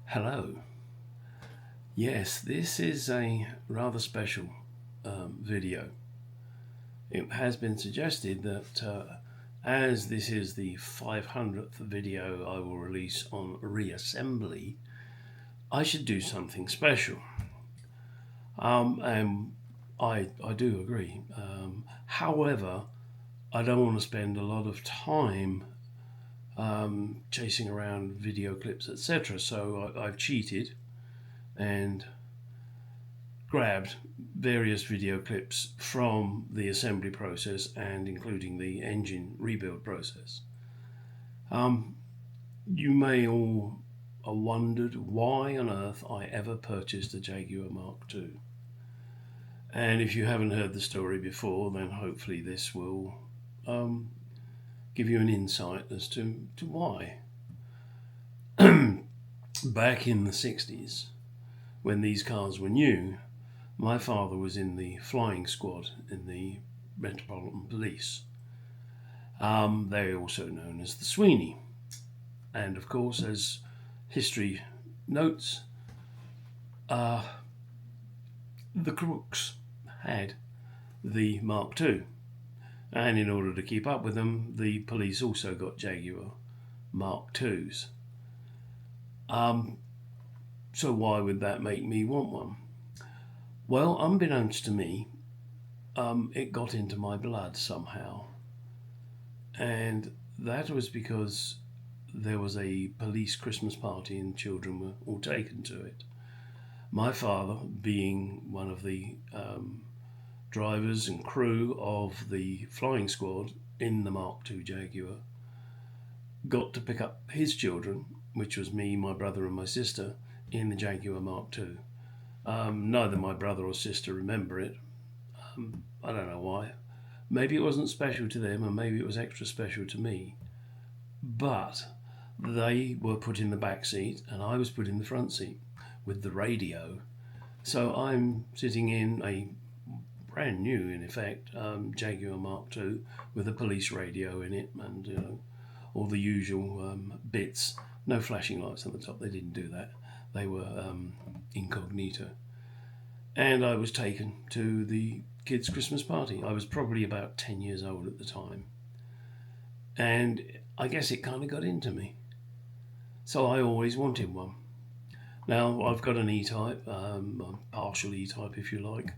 Hello. Yes, this is a rather special video. It has been suggested that as this is the 500th video I will release on Reassembly, I should do something special. And I do agree. However, I don't want to spend a lot of time chasing around video clips, etc. So I've cheated and grabbed various video clips from the assembly process and including the engine rebuild process. You may all have wondered why on earth I ever purchased a Jaguar Mark II. And if you haven't heard the story before, then hopefully this will give you an insight as to why. Back in the 60s, when these cars were new, my father was in the flying squad in the Metropolitan Police. They're also known as the Sweeney. And of course, as history notes, the crooks had the Mark II. And in order to keep up with them, the police also got Jaguar Mark IIs. So why would that make me want one? Well, unbeknownst to me, it got into my blood somehow. And that was because there was a police Christmas party and children were all taken to it. My father, being one of the drivers and crew of the flying squad in the Mark II Jaguar, got to pick up his children, which was me, my brother and my sister, in the Jaguar Mark II. Neither my brother or sister remember it. I don't know why. Maybe it wasn't special to them, and maybe it was extra special to me. But they were put in the back seat, and I was put in the front seat with the radio. So I'm sitting in a brand new, in effect, Jaguar Mark II with a police radio in it, and all the usual bits. No flashing lights on the top. They didn't do that. They were incognito. And I was taken to the kids' Christmas party. I was probably about 10 years old at the time. And I guess it kind of got into me. So I always wanted one. Now, I've got an E-Type, a partial E-Type if you like.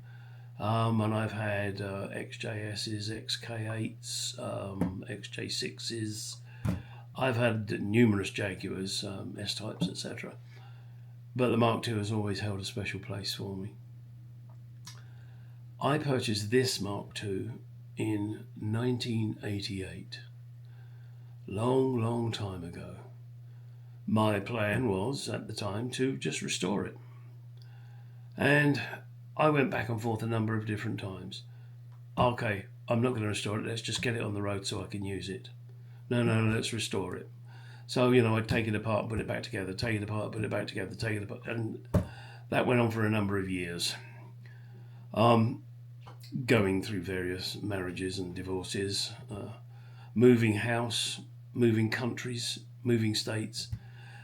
And I've had XJS's, XK8s, XJ6s. I've had numerous Jaguars, S-Types, etc. But the Mark II has always held a special place for me. I purchased this Mark II in 1988. Long time ago. My plan was, at the time, to just restore it. And I went back and forth a number of different times. Okay, I'm not going to restore it. Let's just get it on the road so I can use it. No, let's restore it. So, I'd take it apart, put it back together, take it apart, put it back together, take it apart. And that went on for a number of years. Going through various marriages and divorces, moving house, moving countries, moving states.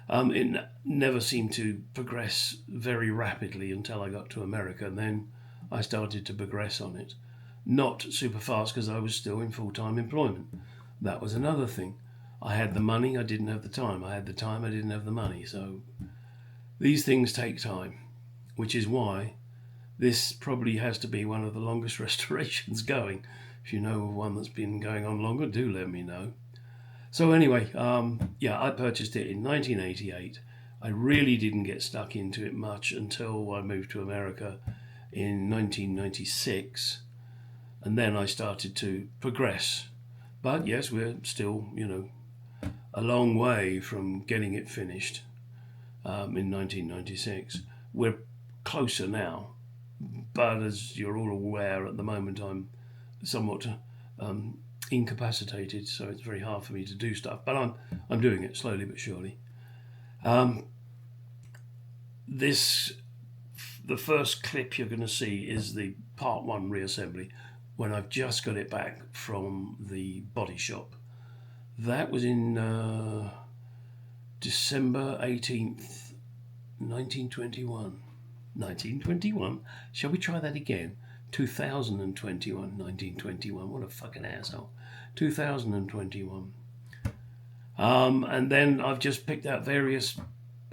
It never seemed to progress very rapidly until I got to America, and then I started to progress on it. Not super fast because I was still in full-time employment. That was another thing. I had the money, I didn't have the time. I had the time, I didn't have the money. So these things take time, which is why this probably has to be one of the longest restorations going. If you know of one that's been going on longer, do let me know. So anyway, I purchased it in 1988. I really didn't get stuck into it much until I moved to America in 1996. And then I started to progress. But yes, we're still, a long way from getting it finished in 1996. We're closer now. But as you're all aware, at the moment I'm somewhat incapacitated, so it's very hard for me to do stuff. But I'm doing it slowly but surely. The first clip you're going to see is the part 1 reassembly when I've just got it back from the body shop. That was in December 18th 1921. 1921? Shall we try that again? 2021. 1921. What a fucking asshole. 2021. And then I've just picked out various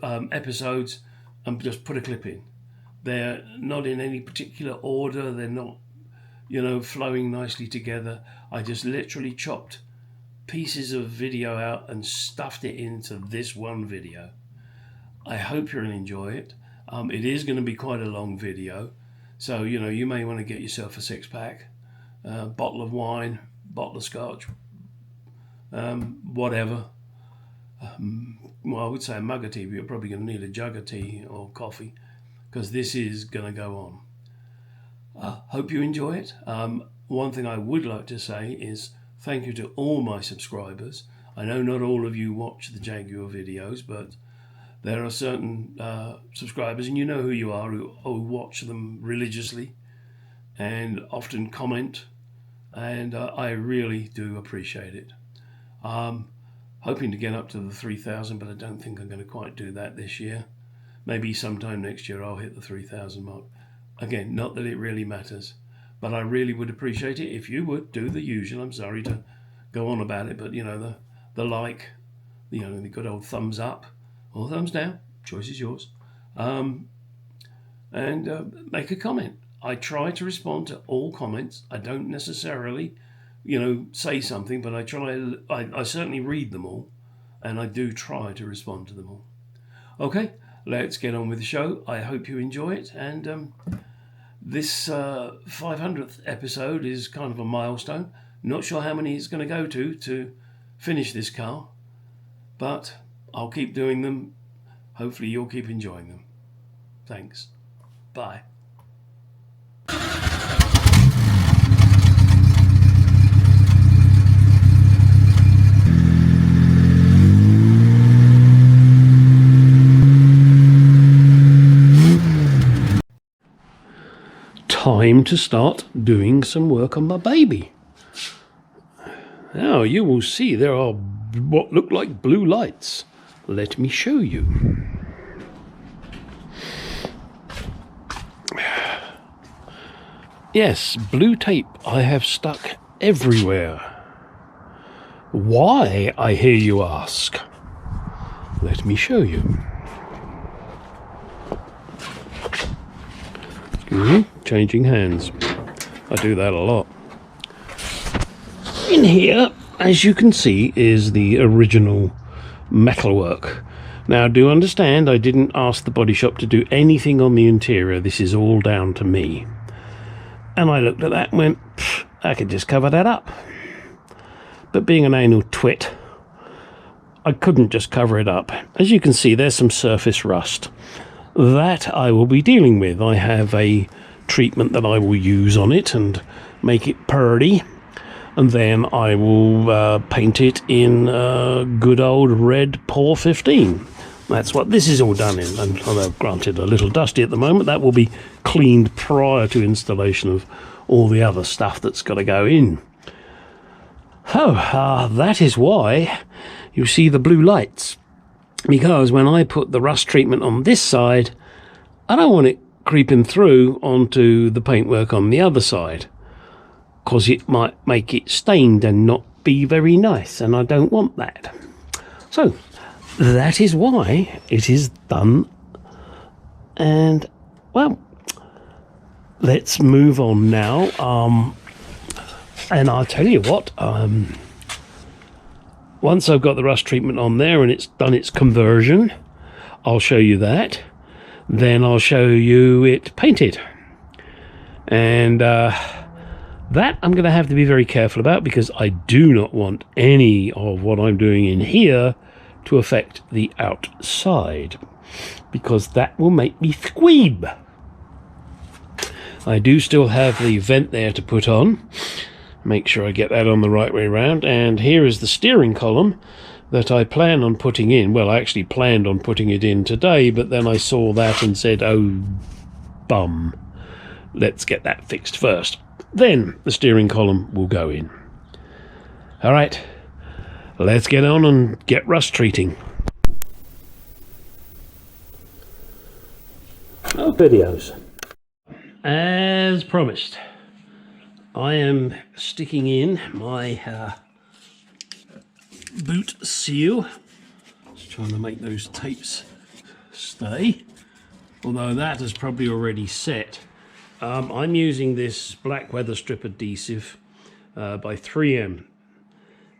episodes and just put a clip in. They're not in any particular order. They're not, flowing nicely together. I just literally chopped pieces of video out and stuffed it into this one video. I hope you'll enjoy it. It is going to be quite a long video. So, you may want to get yourself a 6-pack, bottle of wine, bottle of scotch, whatever. Well, I would say a mug of tea, but you're probably going to need a jug of tea or coffee, because this is going to go on. Hope you enjoy it. One thing I would like to say is thank you to all my subscribers. I know not all of you watch the Jaguar videos, but there are certain subscribers, and you know who you are, who watch them religiously and often comment, and I really do appreciate it. Hoping to get up to the 3,000, but I don't think I'm going to quite do that this year. Maybe sometime next year I'll hit the 3,000 mark. Again, not that it really matters, but I really would appreciate it if you would do the usual. I'm sorry to go on about it, but the like, the good old thumbs up or thumbs down, choice is yours, and make a comment. I try to respond to all comments. I don't necessarily say something, but I certainly read them all, and I do try to respond to them all. Okay, let's get on with the show. I hope you enjoy it, and this 500th episode is kind of a milestone. Not sure how many it's going to go to finish this car, but I'll keep doing them. Hopefully you'll keep enjoying them. Thanks. Bye. Time to start doing some work on my baby. Now you will see there are what look like blue lights. Let me show you. Yes, blue tape I have stuck everywhere. Why, I hear you ask? Let me show you. Changing hands. I do that a lot. In here, as you can see, is the original metalwork. Now, do understand, I didn't ask the body shop to do anything on the interior. This is all down to me. And I looked at that and went, I could just cover that up. But being an anal twit, I couldn't just cover it up. As you can see, there's some surface rust. That I will be dealing with. I have a treatment that I will use on it and make it purdy. And then I will paint it in good old red POR 15. That's what this is all done in. And although granted a little dusty at the moment, that will be cleaned prior to installation of all the other stuff that's got to go in. Oh, that is why you see the blue lights. Because when I put the rust treatment on this side, I don't want it creeping through onto the paintwork on the other side, because it might make it stained and not be very nice, and I don't want that. So that is why it is done. And well, let's move on now. And I'll tell you what, once I've got the rust treatment on there and it's done its conversion, I'll show you that. Then I'll show you it painted. And that I'm going to have to be very careful about, because I do not want any of what I'm doing in here to affect the outside, because that will make me squeeb. I do still have the vent there to put on. Make sure I get that on the right way around. And here is the steering column that I plan on putting in. Well, I actually planned on putting it in today, but then I saw that and said, oh, bum. Let's get that fixed first. Then the steering column will go in. All right, let's get on and get rust treating. videos. As promised, I am sticking in my boot seal. Just trying to make those tapes stay, although that is probably already set. I'm using this black weather strip adhesive by 3M,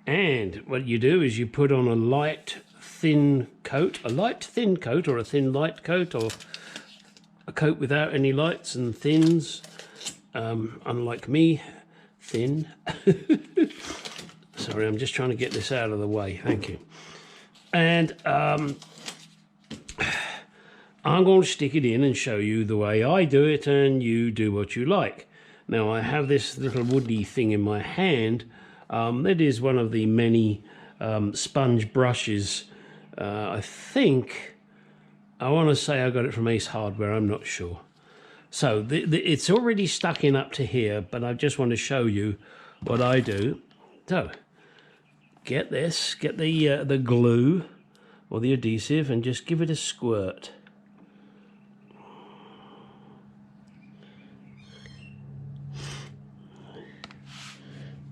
and what you do is you put on a light thin coat, or a thin light coat, or a coat without any lights and thins, unlike me, thin. Sorry, I'm just trying to get this out of the way, thank you. And I'm going to stick it in and show you the way I do it, and you do what you like. Now I have this little woody thing in my hand. It is one of the many sponge brushes. I think, I want to say I got it from Ace Hardware, I'm not sure. So it's already stuck in up to here, but I just want to show you what I do. So get this, get the glue or the adhesive and just give it a squirt.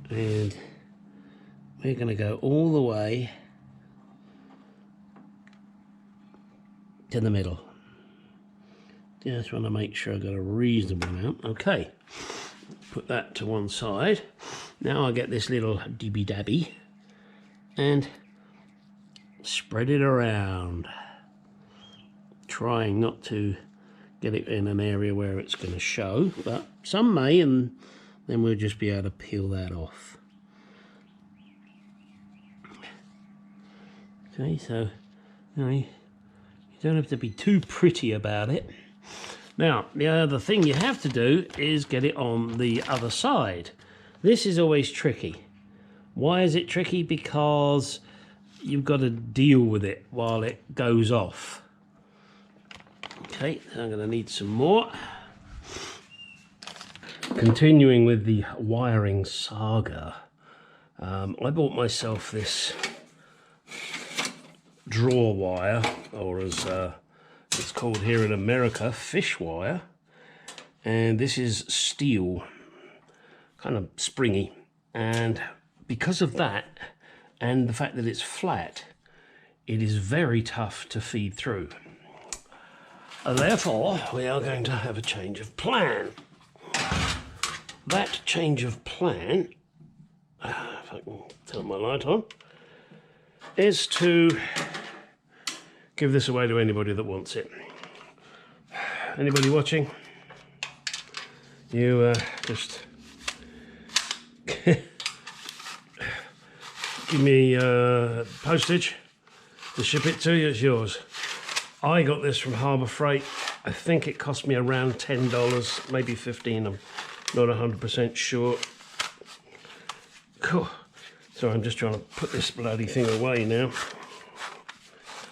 And we're going to go all the way to the middle. Just want to make sure I've got a reasonable amount. Okay, put that to one side. Now I get this little dibby dabby and spread it around, trying not to get it in an area where it's going to show, but some may, and then we'll just be able to peel that off. Okay, so you don't have to be too pretty about it. Now, the other thing you have to do is get it on the other side. This is always tricky. Why is it tricky? Because you've got to deal with it while it goes off. Okay, so I'm going to need some more. Continuing with the wiring saga, I bought myself this draw wire, or as it's called here in America, fish wire, and this is steel, kind of springy, and because of that and the fact that it's flat, it is very tough to feed through. Therefore, we are going to have a change of plan. That change of plan, if I can turn my light on, is to give this away to anybody that wants it. Anybody watching? You just give me postage to ship it to you, it's yours. I got this from Harbour Freight. I think it cost me around $10, maybe 15, I'm not 100% sure. Cool. So I'm just trying to put this bloody thing away now.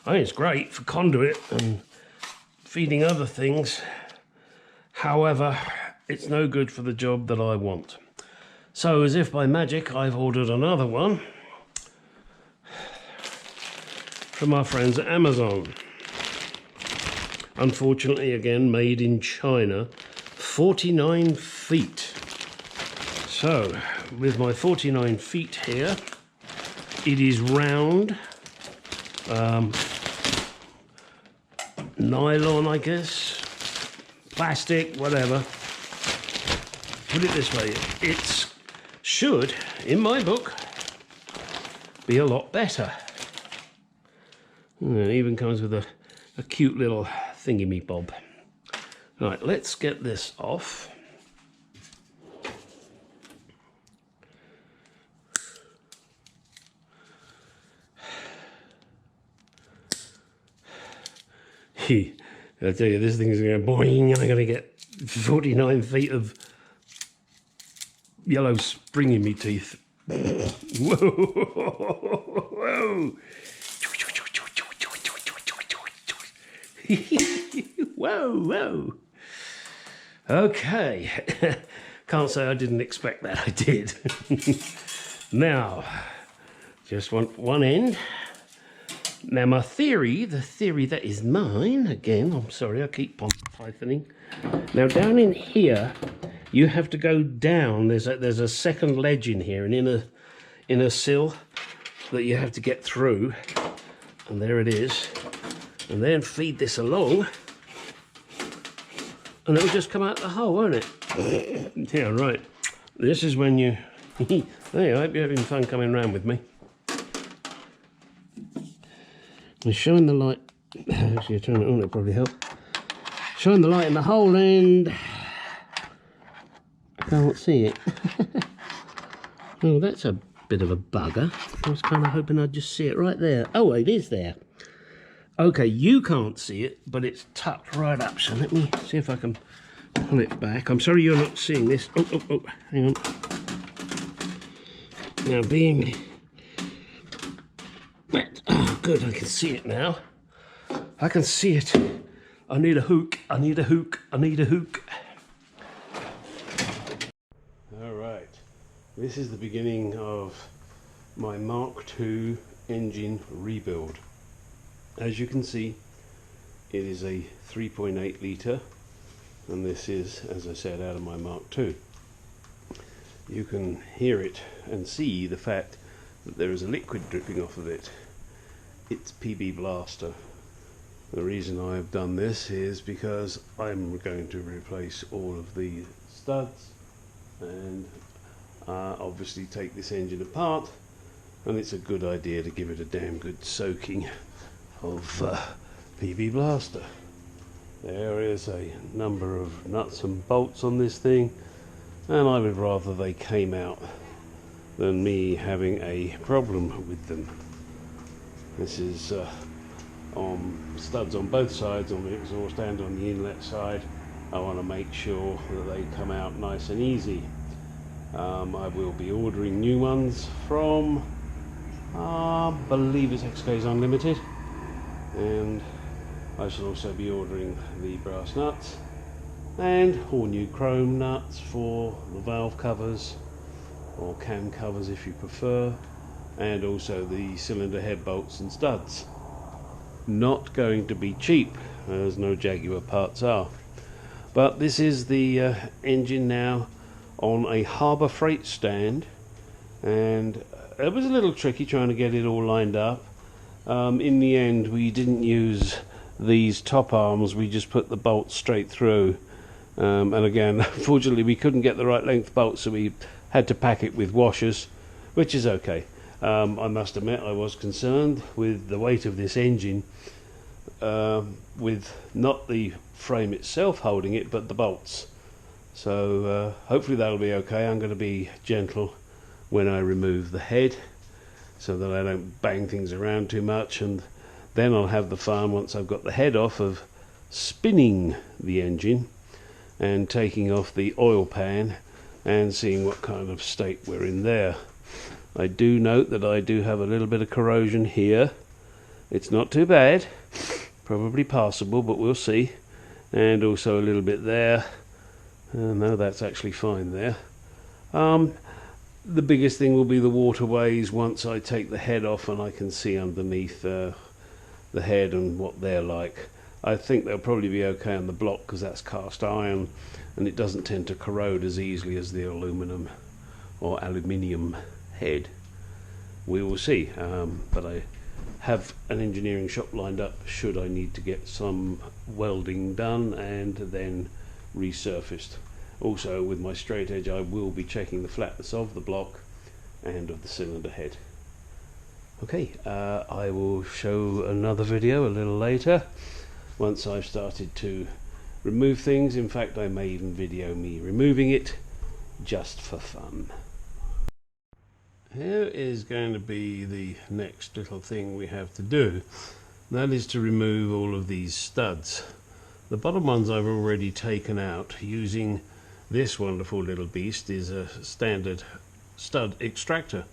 I think it's great for conduit and feeding other things. However, it's no good for the job that I want. So as if by magic, I've ordered another one from our friends at Amazon. Unfortunately, again, made in China, 49 feet. So, with my 49 feet here, it is round, nylon, I guess, plastic, whatever. Put it this way, it should, in my book, be a lot better. And it even comes with a cute little thingy-me-bob. Right, let's get this off. I tell you, this thing's going boing, and I'm going to get 49 feet of yellow spring in me teeth. Whoa! Whoa! Whoa, whoa. Okay. Can't say I didn't expect that. I did. Now, just want one end. Now my theory, the theory that is mine, again, I'm sorry, I keep on siphoning. Now down in here, you have to go down. There's a second ledge in here, an inner sill that you have to get through. And there it is. And then feed this along. And it'll just come out the hole, won't it? Yeah, right. This is when you... Hey, I hope you're having fun coming round with me. I'm showing the light. Actually, turn it on, it'll probably help. Shine the light in the hole and I can't see it. Oh, that's a bit of a bugger. I was kind of hoping I'd just see it right there. Oh, it is there. Okay, you can't see it, but it's tucked right up. So let me see if I can pull it back. I'm sorry you're not seeing this. Oh, hang on. Now being wet. Oh, good, I can see it now. I can see it. I need a hook. I need a hook. I need a hook. All right. This is the beginning of my Mark II engine rebuild. As you can see, it is a 3.8 litre, and this is, as I said, out of my Mark II. You can hear it and see the fact that there is a liquid dripping off of it. It's PB Blaster. The reason I've done this is because I'm going to replace all of the studs and obviously take this engine apart, and it's a good idea to give it a damn good soaking of PB Blaster. There is a number of nuts and bolts on this thing, and I would rather they came out than me having a problem with them. This is on studs on both sides, on the exhaust and on the inlet side. I want to make sure that they come out nice and easy. I will be ordering new ones from, I believe it's XK's Unlimited, and I shall also be ordering the brass nuts and all new chrome nuts for the valve covers, or cam covers if you prefer, and also the cylinder head bolts and studs. Not going to be cheap, as no Jaguar parts are. But this is the engine now on a Harbour Freight stand, and it was a little tricky trying to get it all lined up. In the end, we didn't use these top arms, we just put the bolts straight through. And again, unfortunately, we couldn't get the right length bolts, so we had to pack it with washers, which is okay. I must admit, I was concerned with the weight of this engine, with not the frame itself holding it, but the bolts. So hopefully that'll be okay. I'm going to be gentle when I remove the head, so that I don't bang things around too much, and then I'll have the fun, once I've got the head off, of spinning the engine and taking off the oil pan and seeing what kind of state we're in there. I do note that I do have a little bit of corrosion here. It's not too bad, probably passable, but we'll see. And also a little bit there. No, that's actually fine there. The biggest thing will be the waterways once I take the head off and I can see underneath the head and what they're like. I think they'll probably be okay on the block because that's cast iron and it doesn't tend to corrode as easily as the aluminum or aluminium head. We will see, but I have an engineering shop lined up should I need to get some welding done and then resurfaced. Also, with my straight edge, I will be checking the flatness of the block and of the cylinder head. Okay, I will show another video a little later once I've started to remove things. In fact, I may even video me removing it just for fun. Here is going to be the next little thing we have to do. That is to remove all of these studs. The bottom ones I've already taken out using this wonderful little beast. Is a standard stud extractor.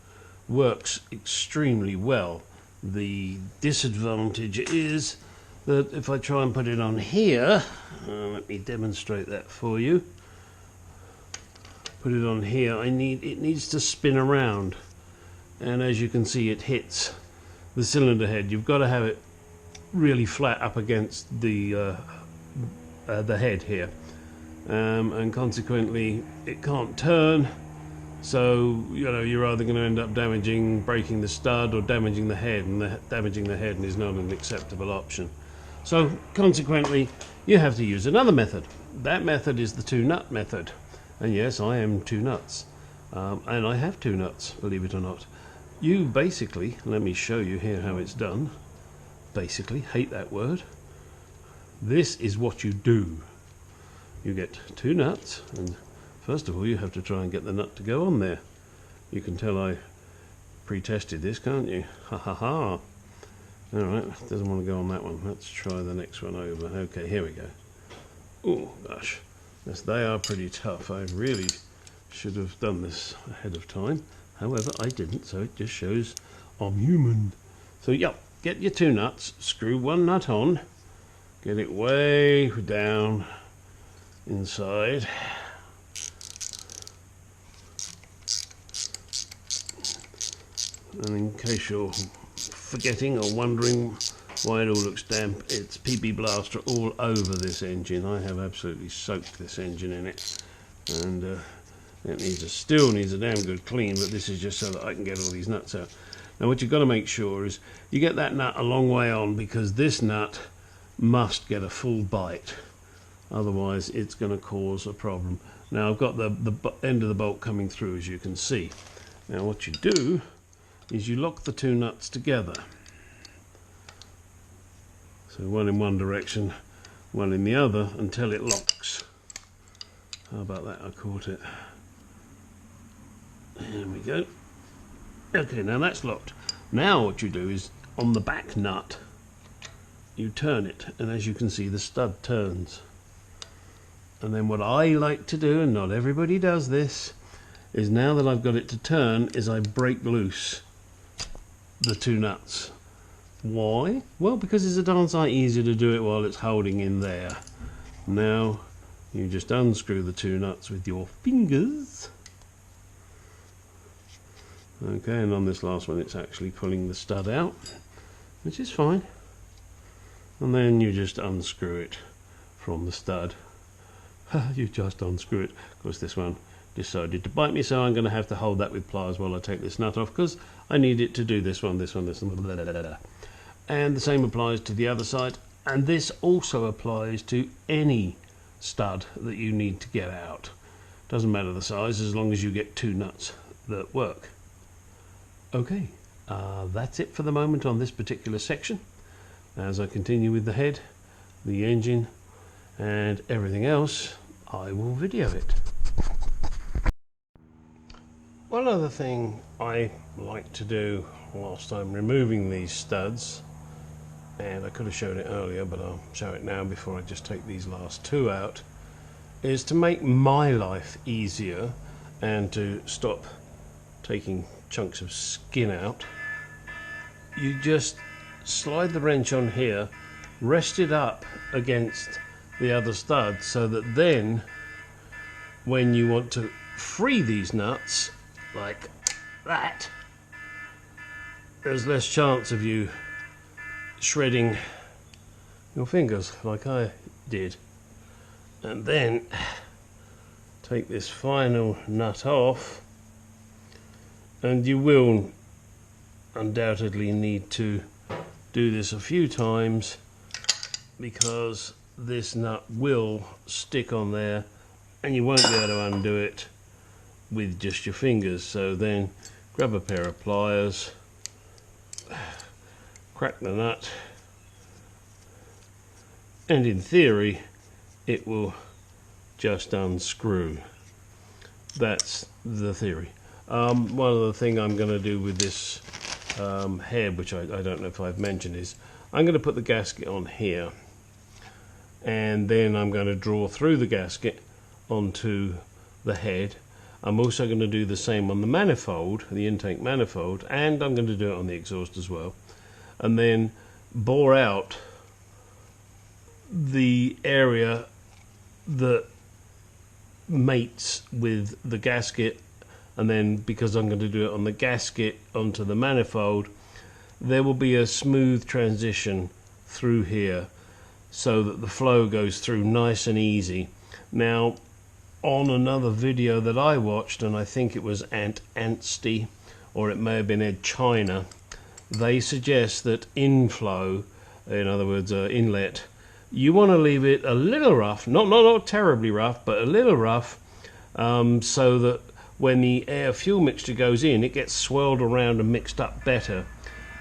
Works extremely well. The disadvantage is that if I try and put it on here, let me demonstrate that for you. Put it on here, it needs to spin around, and as you can see, it hits the cylinder head, you've got to have it really flat up against the head here, and consequently it can't turn. So you're either going to end up breaking the stud, or damaging the head, and damaging the head is not an acceptable option. So consequently, you have to use another method. That method is the two-nut method. And yes, I am two nuts, and I have two nuts, believe it or not. You basically, let me show you here how it's done. Basically, hate that word. This is what you do. You get two nuts, and first of all you have to try and get the nut to go on there. You can tell I pre-tested this, can't you? Ha ha ha. Alright, doesn't want to go on that one. Let's try the next one over. Okay, here we go. Oh gosh, yes, they are pretty tough. I really should have done this ahead of time. However, I didn't, so it just shows I'm human. So yeah, get your two nuts, screw one nut on, get it way down inside. And in case you're forgetting or wondering why it all looks damp, it's PB Blaster all over this engine. I have absolutely soaked this engine in it, and it still needs a damn good clean, but this is just so that I can get all these nuts out. Now what you've got to make sure is you get that nut a long way on, because this nut must get a full bite, otherwise it's going to cause a problem. Now I've got the end of the bolt coming through, as you can see. Now what you do is you lock the two nuts together. So one in one direction, one in the other, until it locks. How about that? I caught it. There we go. Okay, now that's locked. Now what you do is, on the back nut, you turn it, and as you can see, the stud turns. And then what I like to do, and not everybody does this, is now that I've got it to turn, is I break loose the two nuts. Why? Well, because it's a darn sight easier to do it while it's holding in there. Now you just unscrew the two nuts with your fingers. Okay, and on this last one it's actually pulling the stud out, which is fine. And then you just unscrew it from the stud. You just unscrew it. Of course this one decided to bite me, so I'm going to have to hold that with pliers while I take this nut off, because I need it to do this one, blah, blah, blah. And the same applies to the other side, and this also applies to any stud that you need to get out. Doesn't matter the size, as long as you get two nuts that work. Okay, that's it for the moment on this particular section. As I continue with the head, the engine, and everything else, I will video it. One other thing I like to do whilst I'm removing these studs, and I could have shown it earlier, but I'll show it now before I just take these last two out, is to make my life easier and to stop taking chunks of skin out. You just slide the wrench on here, rest it up against the other stud, so that then when you want to free these nuts like that, there's less chance of you shredding your fingers like I did. And then take this final nut off, and you will undoubtedly need to do this a few times, because this nut will stick on there and you won't be able to undo it with just your fingers. So then grab a pair of pliers, crack the nut, and in theory it will just unscrew. That's the theory. One other thing I'm going to do with this head, which I don't know if I've mentioned, is I'm going to put the gasket on here, and then I'm going to draw through the gasket onto the head. I'm also going to do the same on the manifold, the intake manifold, and I'm going to do it on the exhaust as well, and then bore out the area that mates with the gasket, and then because I'm going to do it on the gasket onto the manifold, there will be a smooth transition through here so that the flow goes through nice and easy. Now, on another video that I watched, and I think it was Ant Ansty, or it may have been Ed China, they suggest that inflow, in other words inlet, you want to leave it a little rough, not terribly rough, but a little rough, so that when the air fuel mixture goes in, it gets swirled around and mixed up better.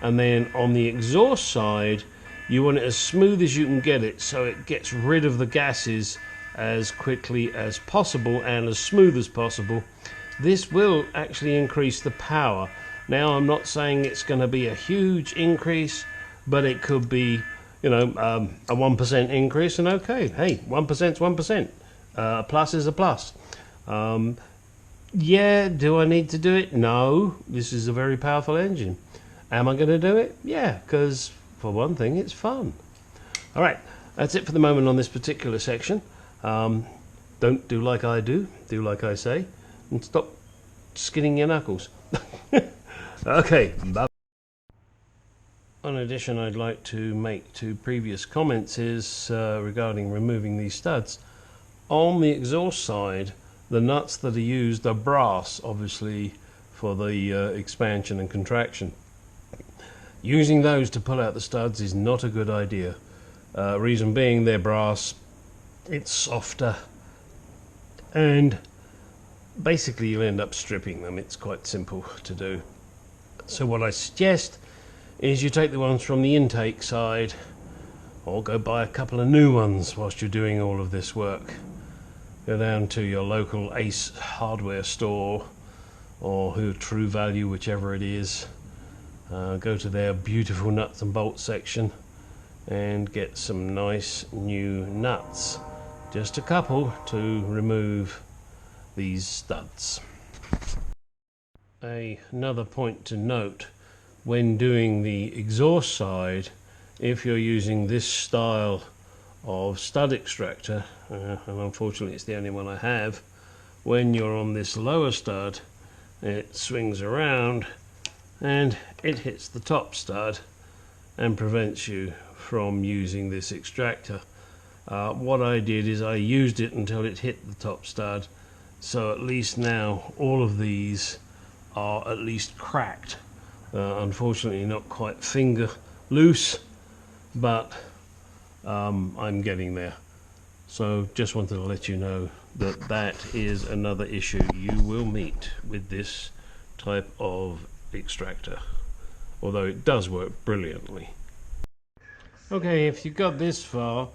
And then on the exhaust side, you want it as smooth as you can get it, so it gets rid of the gases as quickly as possible and as smooth as possible. This will actually increase the power. Now, I'm not saying it's going to be a huge increase, but it could be, you know, a 1% increase, and okay, hey, 1%'s 1%. A plus is a plus. Yeah, do I need to do it? No, this is a very powerful engine. Am I going to do it? Yeah, because for one thing, it's fun. All right, that's it for the moment on this particular section. Don't do like I do like I say, and stop skinning your knuckles. Okay, bye. One addition I'd like to make to previous comments is regarding removing these studs. On the exhaust side, the nuts that are used are brass, obviously for the expansion and contraction. Using those to pull out the studs is not a good idea. Reason being, they're brass, it's softer, and basically you'll end up stripping them. It's quite simple to do. So what I suggest is you take the ones from the intake side, or go buy a couple of new ones whilst you're doing all of this work. Go down to your local Ace hardware store, or True Value, whichever it is. Go to their beautiful nuts and bolts section and get some nice new nuts. Just a couple to remove these studs. Another point to note, when doing the exhaust side, if you're using this style of stud extractor, and unfortunately it's the only one I have, when you're on this lower stud, it swings around and it hits the top stud and prevents you from using this extractor. What I did is I used it until it hit the top stud, so at least now all of these are at least cracked. Unfortunately not quite finger loose, but I'm getting there. So just wanted to let you know that that is another issue you will meet with this type of extractor, although it does work brilliantly. Okay, if you got this far,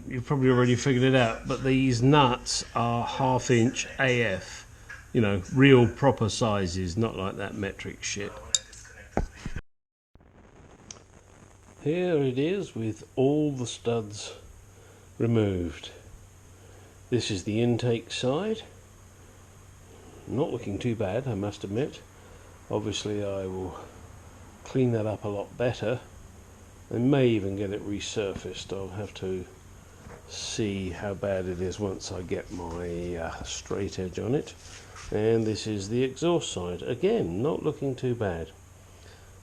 you've probably already figured it out, but these nuts are 1/2 inch AF, you know, real proper sizes, not like that metric shit. Here it is with all the studs removed. This is the intake side. Not looking too bad, I must admit. Obviously I will clean that up a lot better. I may even get it resurfaced. I'll have to see how bad it is once I get my straight edge on it. And this is the exhaust side. Again, not looking too bad.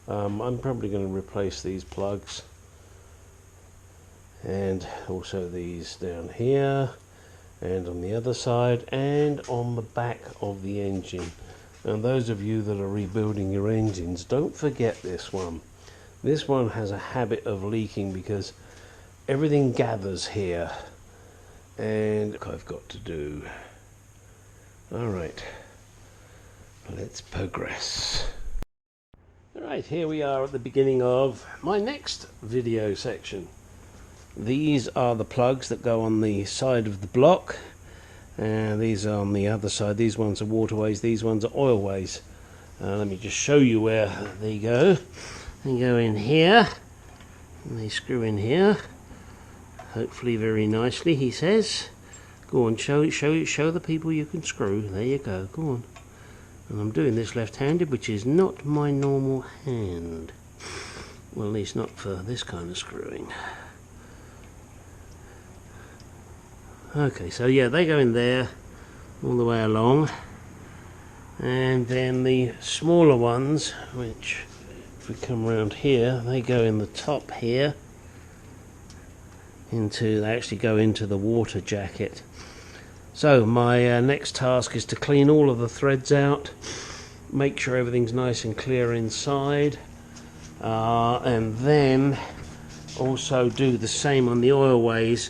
I'm probably going to replace these plugs and also these down here and on the other side and on the back of the engine. And those of you that are rebuilding your engines, don't forget this one. This one has a habit of leaking because everything gathers here, and I've got to do. Alright, let's progress. Alright, here we are at the beginning of my next video section. These are the plugs that go on the side of the block, and these are on the other side. These ones are waterways, these ones are oilways. Let me just show you where they go. They go in here, and they screw in here, hopefully very nicely, he says. Go on, show the people you can screw. There you go, go on. And I'm doing this left-handed, which is not my normal hand. Well, at least not for this kind of screwing. Okay, so yeah, they go in there all the way along, and then the smaller ones, which if we come around here, they go in the top here. They actually go into the water jacket. So my next task is to clean all of the threads out, make sure everything's nice and clear inside, and then also do the same on the oilways.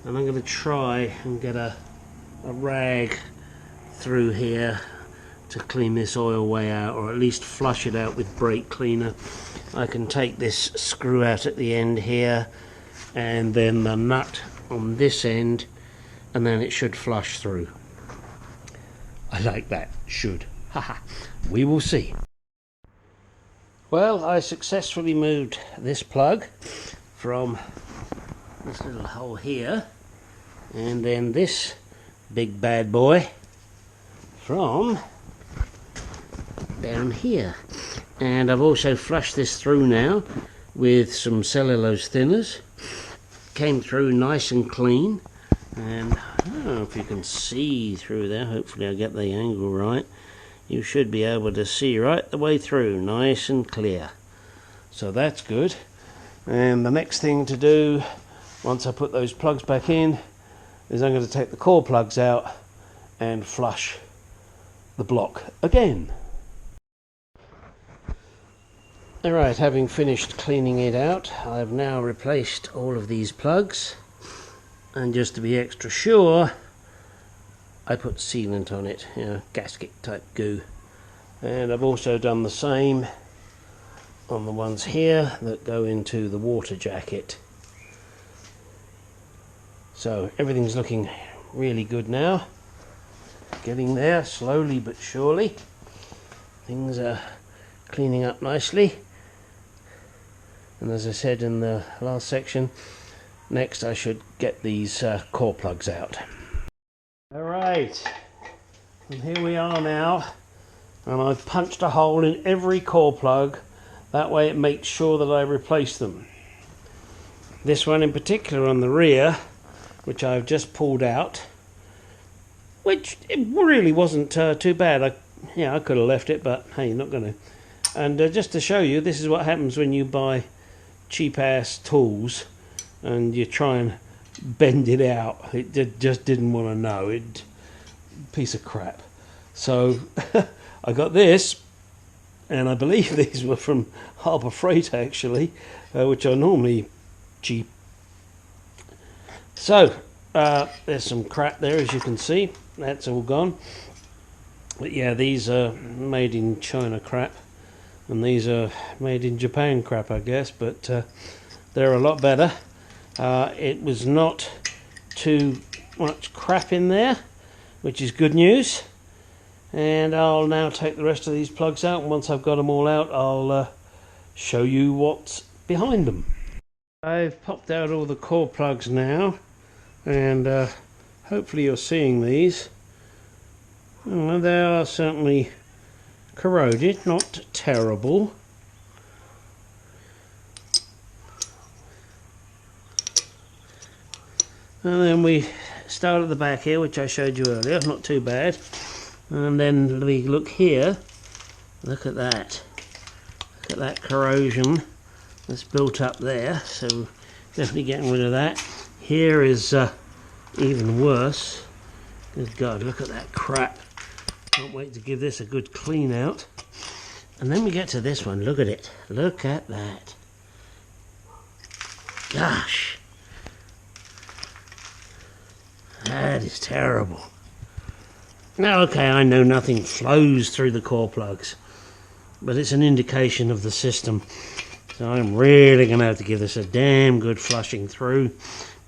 And I'm going to try and get a rag through here to clean this oilway out, or at least flush it out with brake cleaner. I can take this screw out at the end here, and then the nut on this end, and then it should flush through. I like that, should. Haha. We will see. Well, I successfully moved this plug from this little hole here, and then this big bad boy from down here. And I've also flushed this through now with some cellulose thinners. Came through nice and clean, and I don't know if you can see through there. Hopefully I'll get the angle right. You should be able to see right the way through, nice and clear. So that's good. And the next thing to do, once I put those plugs back in, is I'm going to take the core plugs out and flush the block again. Alright, having finished cleaning it out, I've now replaced all of these plugs, and just to be extra sure, I put sealant on it, gasket type goo. And I've also done the same on the ones here that go into the water jacket. So everything's looking really good now. Getting there, slowly but surely. Things are cleaning up nicely. And as I said in the last section, next I should get these core plugs out. Alright, and here we are now, and I've punched a hole in every core plug. That way it makes sure that I replace them. This one in particular on the rear, which I've just pulled out, which it really wasn't too bad. I could have left it, but hey, not going to. And just to show you, this is what happens when you buy cheap ass tools and you try and bend it out. It just didn't want to know. Piece of crap. So I got this, and I believe these were from Harbour Freight actually, which are normally cheap. So there's some crap there, as you can see. That's all gone. But yeah, these are made in China crap, and these are made in Japan crap, I guess, but they're a lot better. It was not too much crap in there, which is good news. And I'll now take the rest of these plugs out, and once I've got them all out, I'll show you what's behind them. I've popped out all the core plugs now, and hopefully you're seeing these. Well, they are certainly corroded, not terrible. And then we start at the back here, which I showed you earlier, not too bad. And then we look here, look at that. Look at that corrosion that's built up there, so definitely getting rid of that. Here is even worse. Good God, look at that crap. Can't wait to give this a good clean out. And then we get to this one, look at it. Look at that. Gosh. That is terrible. Now, okay, I know nothing flows through the core plugs, but it's an indication of the system. So I'm really going to have to give this a damn good flushing through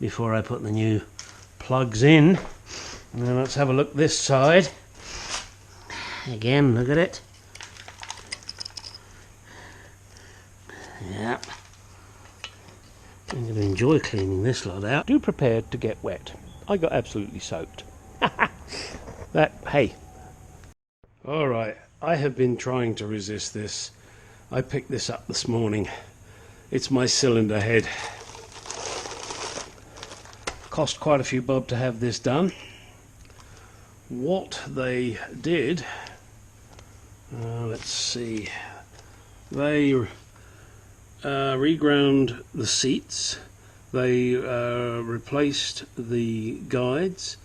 before I put the new plugs in. Now let's have a look this side. Again, look at it. Yep. I'm going to enjoy cleaning this lot out. Do prepare to get wet. I got absolutely soaked. That, hey. Alright, I have been trying to resist this. I picked this up this morning. It's my cylinder head. Cost quite a few bob to have this done. What they did, let's see, they reground the seats. They replaced the guides.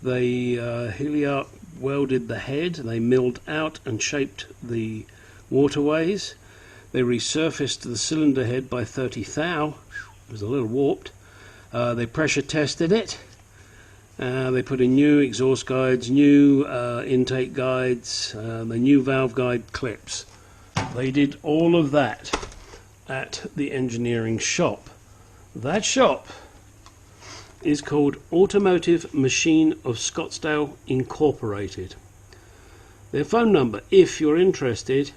They heliarc welded the head. They milled out and shaped the waterways. They resurfaced the cylinder head by 30 thou. It was a little warped. They pressure tested it. They put in new exhaust guides, new intake guides, the new valve guide clips. They did all of that at the engineering shop. That shop is called Automotive Machine of Scottsdale Incorporated. Their phone number, if you're interested,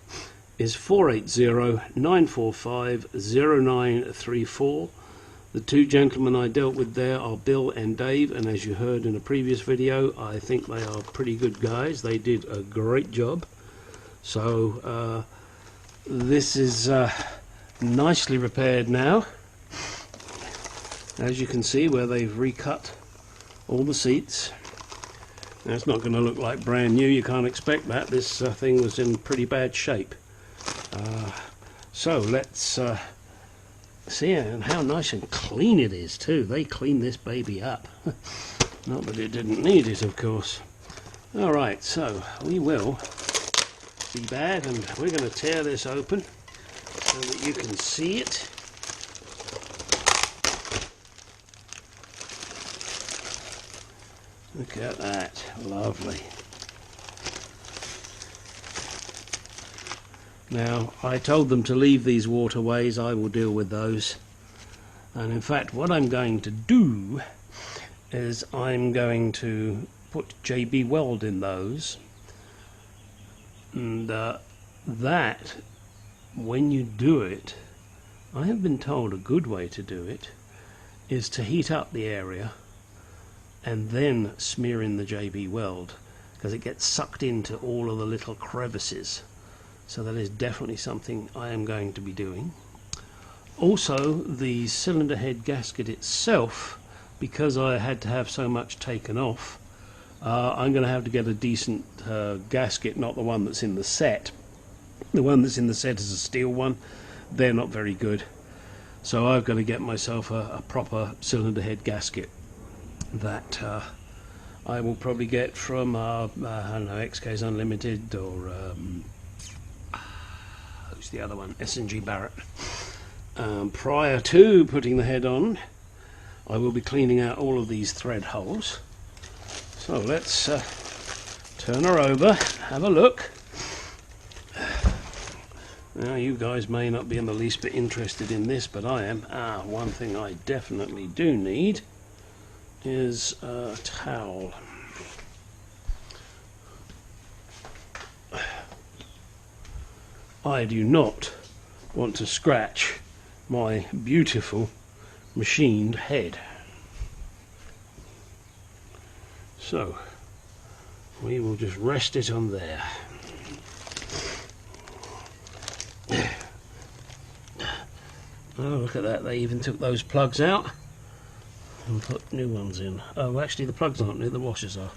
is 480-945-0934. The two gentlemen I dealt with there are Bill and Dave, and as you heard in a previous video, I think they are pretty good guys. They did a great job. So this is nicely repaired now, as you can see, where they've recut all the seats. Now, it's not going to look like brand new, you can't expect that. This thing was in pretty bad shape. So let's see how nice and clean it is too. They cleaned this baby up. Not that it didn't need it, of course. Alright, so we will be back and we're going to tear this open so that you can see it. Look at that, lovely. Now, I told them to leave these waterways. I will deal with those. And in fact, what I'm going to do is I'm going to put JB Weld in those. And that, when you do it, I have been told a good way to do it is to heat up the area and then smear in the JB Weld, because it gets sucked into all of the little crevices. So that is definitely something I am going to be doing. Also, the cylinder head gasket itself, because I had to have so much taken off, I'm going to have to get a decent gasket, not the one that's in the set. The one that's in the set is a steel one. They're not very good. So I've got to get myself a proper cylinder head gasket that I will probably get from, I don't know, XK's Unlimited or... the other one, S&G Barrett. Prior to putting the head on, I will be cleaning out all of these thread holes. So let's turn her over, have a look. Now, you guys may not be in the least bit interested in this, but I am. One thing I definitely do need is a towel. I do not want to scratch my beautiful machined head. So we will just rest it on there. Oh, look at that, they even took those plugs out and put new ones in. Oh, actually the plugs aren't new, the washers are.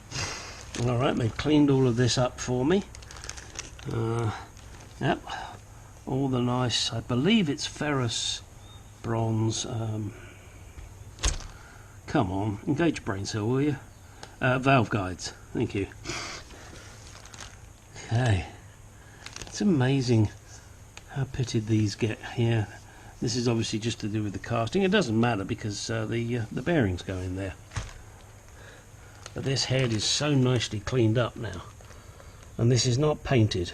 Alright, they've cleaned all of this up for me. Yep, all the nice, I believe it's ferrous bronze. Come on, engage brain cell, will you? Valve guides, thank you. Okay, it's amazing how pitted these get here. This is obviously just to do with the casting. It doesn't matter because the bearings go in there. But this head is so nicely cleaned up now, and this is not painted.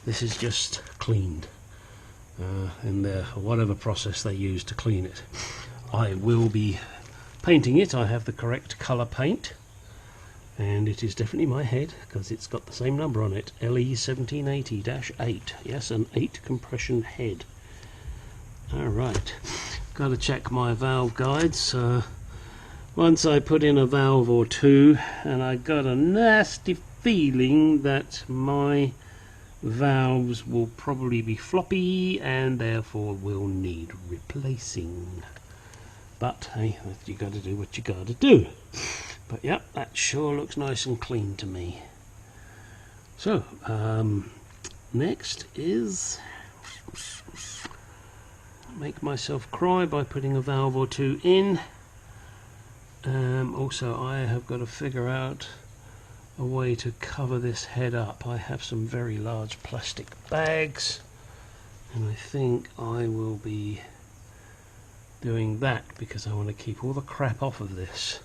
This is just cleaned in their whatever process they use to clean it. I will be painting it. I have the correct colour paint, and it is definitely my head because it's got the same number on it, LE1780-8. Yes, an 8 compression head. Alright, got to check my valve guides. Once I put in a valve or two, and I got a nasty feeling that my valves will probably be floppy and therefore will need replacing. But hey, you got to do what you got to do. But yep, that sure looks nice and clean to me. So next is make myself cry by putting a valve or two in. Also, I have got to figure out a way to cover this head up. I have some very large plastic bags, and I think I will be doing that because I want to keep all the crap off of this.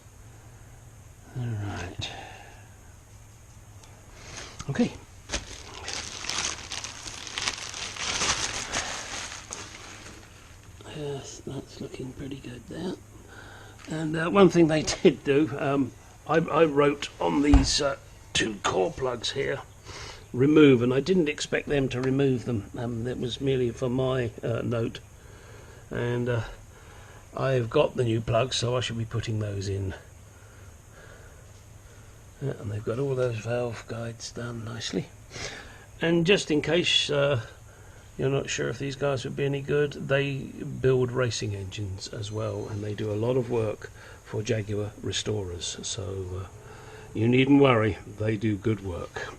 Alright. Okay. Yes, that's looking pretty good there. And one thing they did do, I wrote on these two core plugs here, remove, and I didn't expect them to remove them. That was merely for my note. And I've got the new plugs, so I should be putting those in. And they've got all those valve guides done nicely. And just in case you're not sure if these guys would be any good, they build racing engines as well, and they do a lot of work for Jaguar restorers, so you needn't worry, they do good work.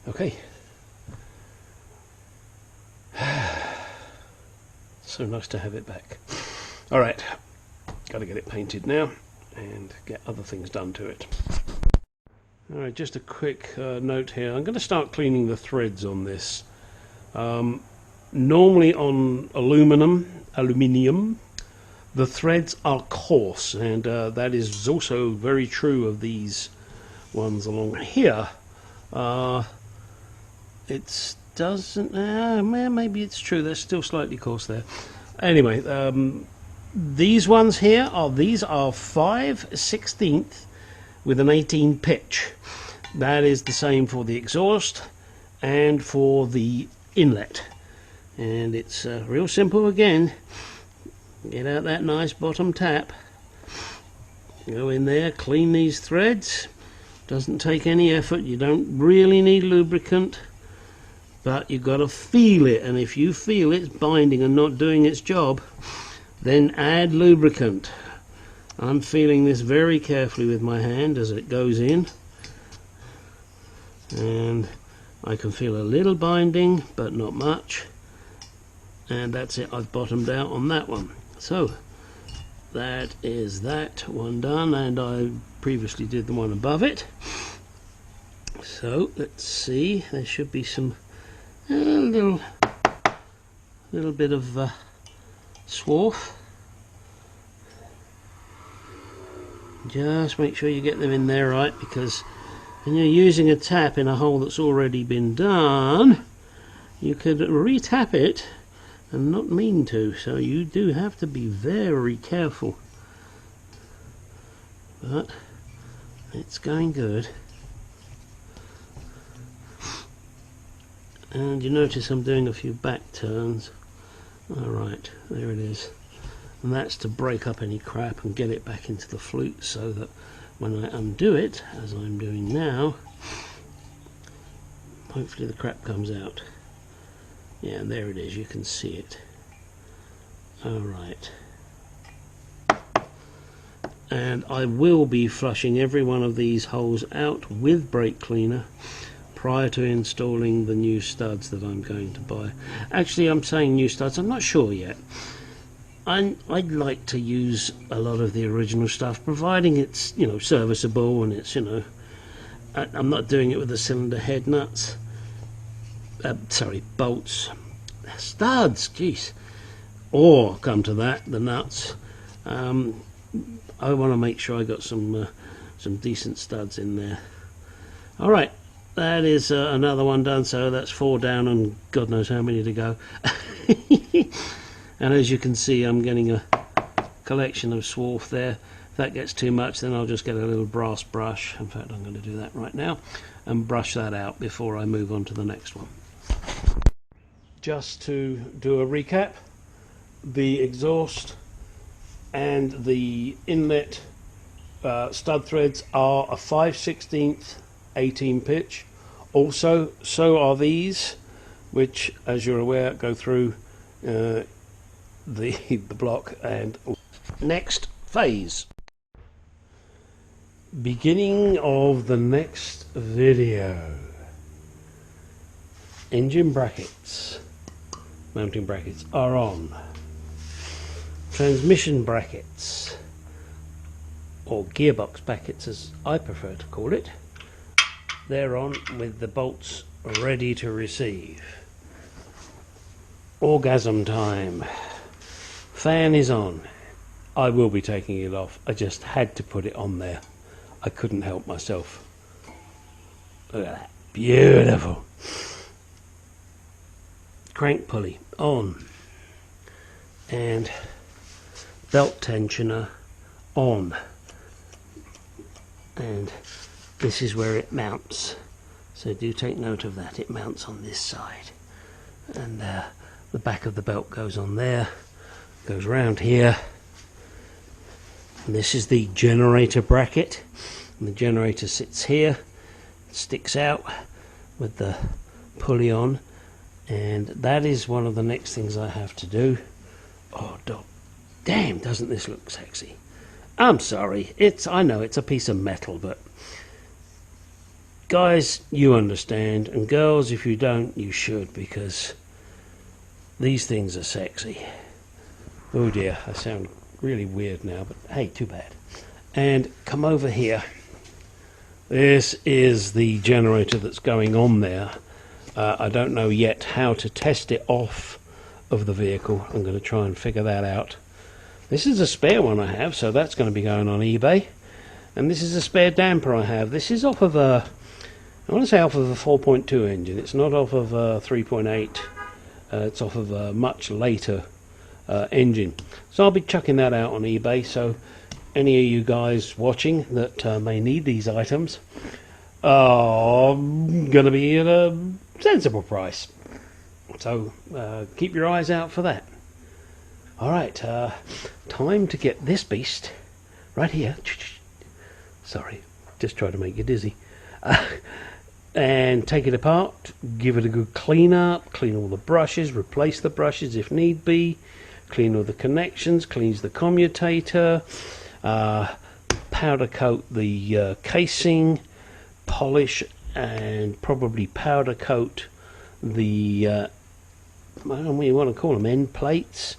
Okay. So nice to have it back. Alright, got to get it painted now and get other things done to it. Alright, just a quick note here. I'm going to start cleaning the threads on this. Normally on aluminium, the threads are coarse, and that is also very true of these ones along here. It doesn't, maybe it's true, they're still slightly coarse there. Anyway, these ones here are 5/16 with an 18 pitch. That is the same for the exhaust and for the inlet, and it's real simple again. Get out that nice bottom tap, go in there, clean these threads. Doesn't take any effort, you don't really need lubricant, but you've got to feel it, and if you feel it's binding and not doing its job, then add lubricant. I'm feeling this very carefully with my hand as it goes in, and I can feel a little binding but not much, and that's it. I've bottomed out on that one. So that is that one done, and I previously did the one above it. So let's see, there should be some little bit of swarf. Just make sure you get them in there right, because when you're using a tap in a hole that's already been done, you could re-tap it and not mean to, so you do have to be very careful. But it's going good. And you notice I'm doing a few back turns. Alright, there it is. And that's to break up any crap and get it back into the flute, so that when I undo it, as I'm doing now, hopefully the crap comes out. Yeah, and there it is, you can see it. Alright. And I will be flushing every one of these holes out with brake cleaner prior to installing the new studs that I'm going to buy. Actually, I'm saying new studs, I'm not sure yet. I'd like to use a lot of the original stuff, providing it's, you know, serviceable, and it's, you know, I'm not doing it with the cylinder head nuts. Sorry, bolts. Studs, jeez. Or, come to that, the nuts. I want to make sure I got some decent studs in there. Alright, that is another one done, so that's 4 down and God knows how many to go. And as you can see, I'm getting a collection of swarf there. If that gets too much, then I'll just get a little brass brush. In fact, I'm going to do that right now and brush that out before I move on to the next one. Just to do a recap, the exhaust and the inlet stud threads are a 5/16 18 pitch. Also, so are these, which, as you're aware, go through the block. And next phase, beginning of the next video, engine brackets. mounting brackets are on. Transmission brackets, or gearbox brackets as I prefer to call it, they're on with the bolts ready to receive. Orgasm time. Fan is on. I will be taking it off. I just had to put it on there. I couldn't help myself. Look at that. Beautiful. Crank pulley on. And belt tensioner on. And this is where it mounts. So do take note of that. It mounts on this side. And the back of the belt goes on there. Goes round here. And this is the generator bracket. And the generator sits here. Sticks out with the pulley on. And that is one of the next things I have to do. Oh, damn, doesn't this look sexy? I'm sorry, I know it's a piece of metal, but guys, you understand, and girls, if you don't, you should, because these things are sexy. Oh dear, I sound really weird now, but hey, too bad. And come over here. This is the generator that's going on there. I don't know yet how to test it off of the vehicle. I'm going to try and figure that out. This is a spare one I have, so that's going to be going on eBay. And this is a spare damper I have. This is off of I want to say off of a 4.2 engine. It's not off of a 3.8. It's off of a much later engine. So I'll be chucking that out on eBay. So any of you guys watching that may need these items are going to be at a sensible price. So keep your eyes out for that. Alright, time to get this beast right here. Sorry, just try to make you dizzy. And take it apart, give it a good clean up, clean all the brushes, replace the brushes if need be, clean all the connections, cleans the commutator, powder coat the casing, polish and probably powder coat the I don't know what you want to call them, end plates,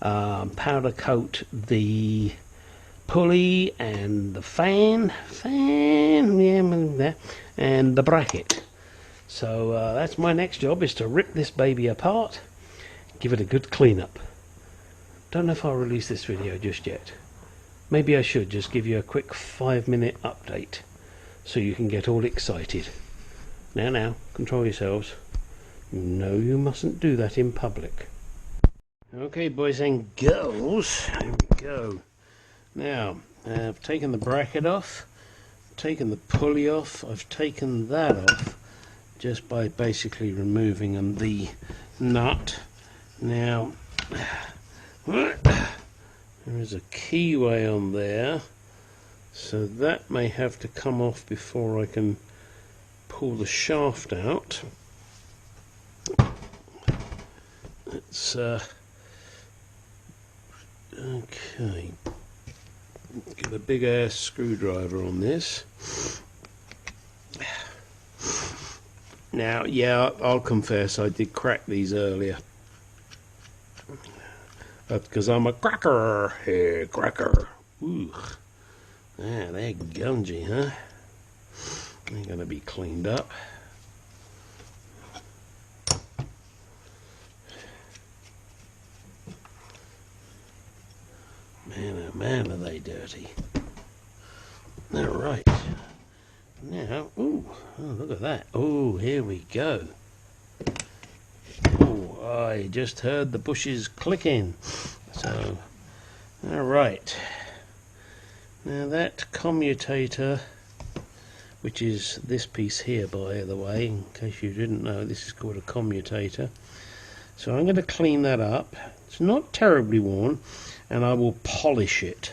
powder coat the pulley and the fan, yeah, and the bracket. So that's my next job, is to rip this baby apart, give it a good clean up. Don't know if I'll release this video just yet. Maybe I should just give you a quick 5-minute update so you can get all excited. Now, control yourselves. No, you mustn't do that in public. Okay, boys and girls, here we go. Now, I've taken the bracket off, taken the pulley off, I've taken that off just by basically removing the nut. Now, there is a keyway on there, so that may have to come off before I can pull the shaft out. It's okay. Get a big ass screwdriver on this. Now, yeah, I'll confess I did crack these earlier. Because I'm a cracker. Hey, cracker. Ooh. Ah, they're gungy, huh? They're going to be cleaned up. Man, oh man, are they dirty. Alright. Now, ooh, oh, look at that. Oh, here we go. Oh, I just heard the bushes clicking. So, alright. Now that commutator, which is this piece here, by the way, in case you didn't know, this is called a commutator. So I'm going to clean that up. It's not terribly worn, and I will polish it.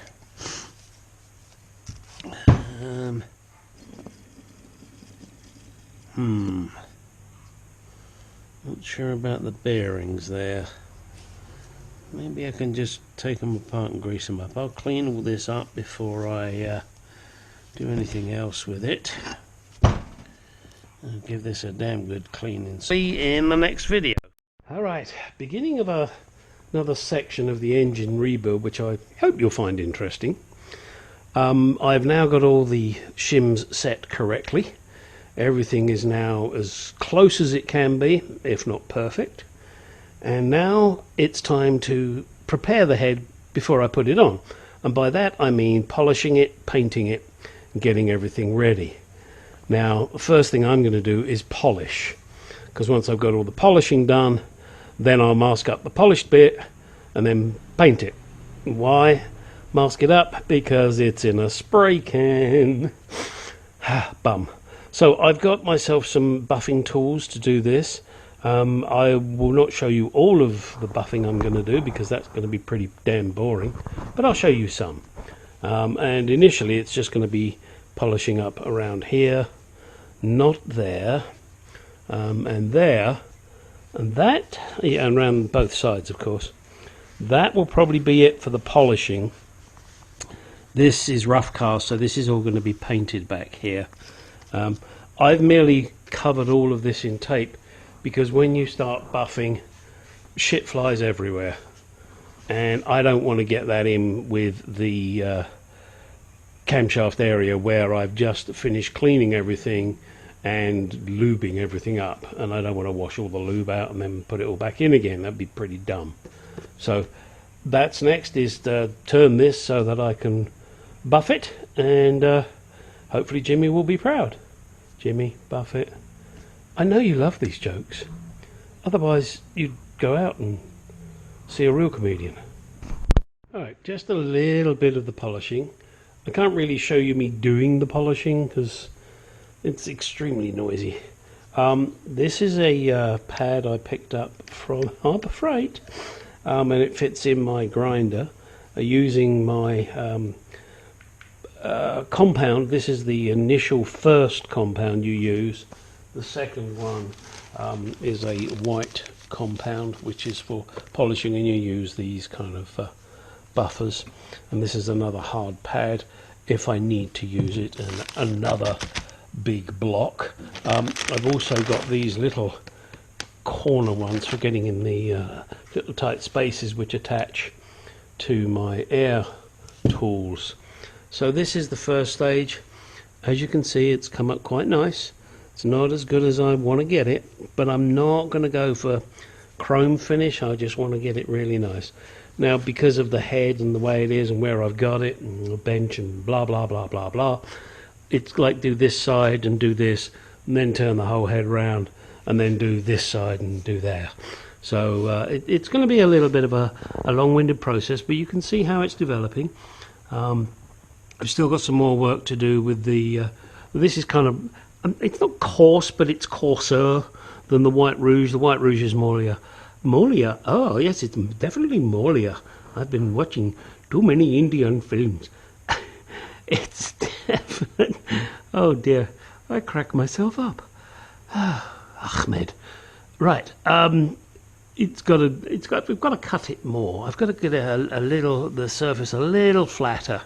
Not sure about the bearings there. Maybe I can just take them apart and grease them up. I'll clean all this up before I do anything else with it. I'll give this a damn good cleaning. See you in the next video. Alright. Right, beginning of another section of the engine rebuild, which I hope you'll find interesting. I've now got all the shims set correctly. Everything is now as close as it can be, if not perfect. And now it's time to prepare the head before I put it on. And by that I mean polishing it, painting it, and getting everything ready. Now, the first thing I'm going to do is polish, because once I've got all the polishing done, then I'll mask up the polished bit and then paint it. Why mask it up? Because it's in a spray can. Bum. So I've got myself some buffing tools to do this. I will not show you all of the buffing I'm going to do, because that's going to be pretty damn boring, but I'll show you some. And initially it's just going to be polishing up around here, not there, and there, and that, yeah, and around both sides, of course. That will probably be it for the polishing. This is rough cast, so this is all going to be painted back here. I've merely covered all of this in tape, because when you start buffing, shit flies everywhere, and I don't want to get that in with the camshaft area where I've just finished cleaning everything and lubing everything up, and I don't want to wash all the lube out and then put it all back in again. That'd be pretty dumb. So that's next, is to turn this so that I can buff it, and hopefully Jimmy will be proud. Jimmy, buff it. I know you love these jokes, otherwise you'd go out and see a real comedian. Alright, just a little bit of the polishing. I can't really show you me doing the polishing because it's extremely noisy. This is a pad I picked up from Harbour Freight, and it fits in my grinder using my compound. This is the initial first compound you use. The second one is a white compound, which is for polishing, and you use these kind of buffers. And this is another hard pad if I need to use it, and another big block. I've also got these little corner ones for getting in the little tight spaces which attach to my air tools. So this is the first stage. As you can see, it's come up quite nice. It's not as good as I want to get it, but I'm not going to go for chrome finish. I just want to get it really nice. Now, because of the head and the way it is and where I've got it and the bench and blah blah blah blah blah, it's like do this side and do this and then turn the whole head round and then do this side and do there. So it's going to be a little bit of a long-winded process, but you can see how it's developing. I've still got some more work to do with the this is kind of, it's not coarse, but it's coarser than the White Rouge. The White Rouge is more oh yes, it's definitely more. I've been watching too many Indian films. It's definitely, oh dear, I crack myself up. Ahmed. Right, we've got to cut it more. I've got to get the surface a little flatter.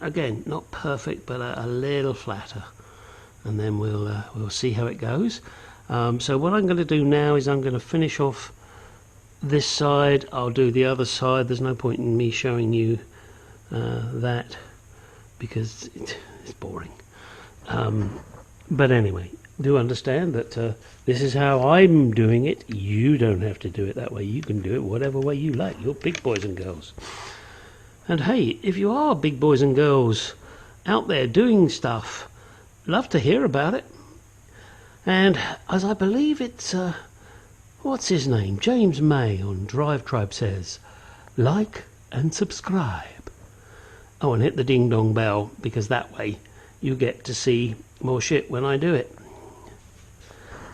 Again, not perfect, but a little flatter, and then we'll see how it goes. So what I'm going to do now is I'm going to finish off this side. I'll do the other side. There's no point in me showing you that because it's boring. But anyway, do understand that this is how I'm doing it. You don't have to do it that way. You can do it whatever way you like. You're big boys and girls. And hey, if you are big boys and girls out there doing stuff, love to hear about it. And as I believe it's, what's his name? James May on Drive Tribe says, like and subscribe. Oh, and hit the ding dong bell, because that way you get to see more shit when I do it.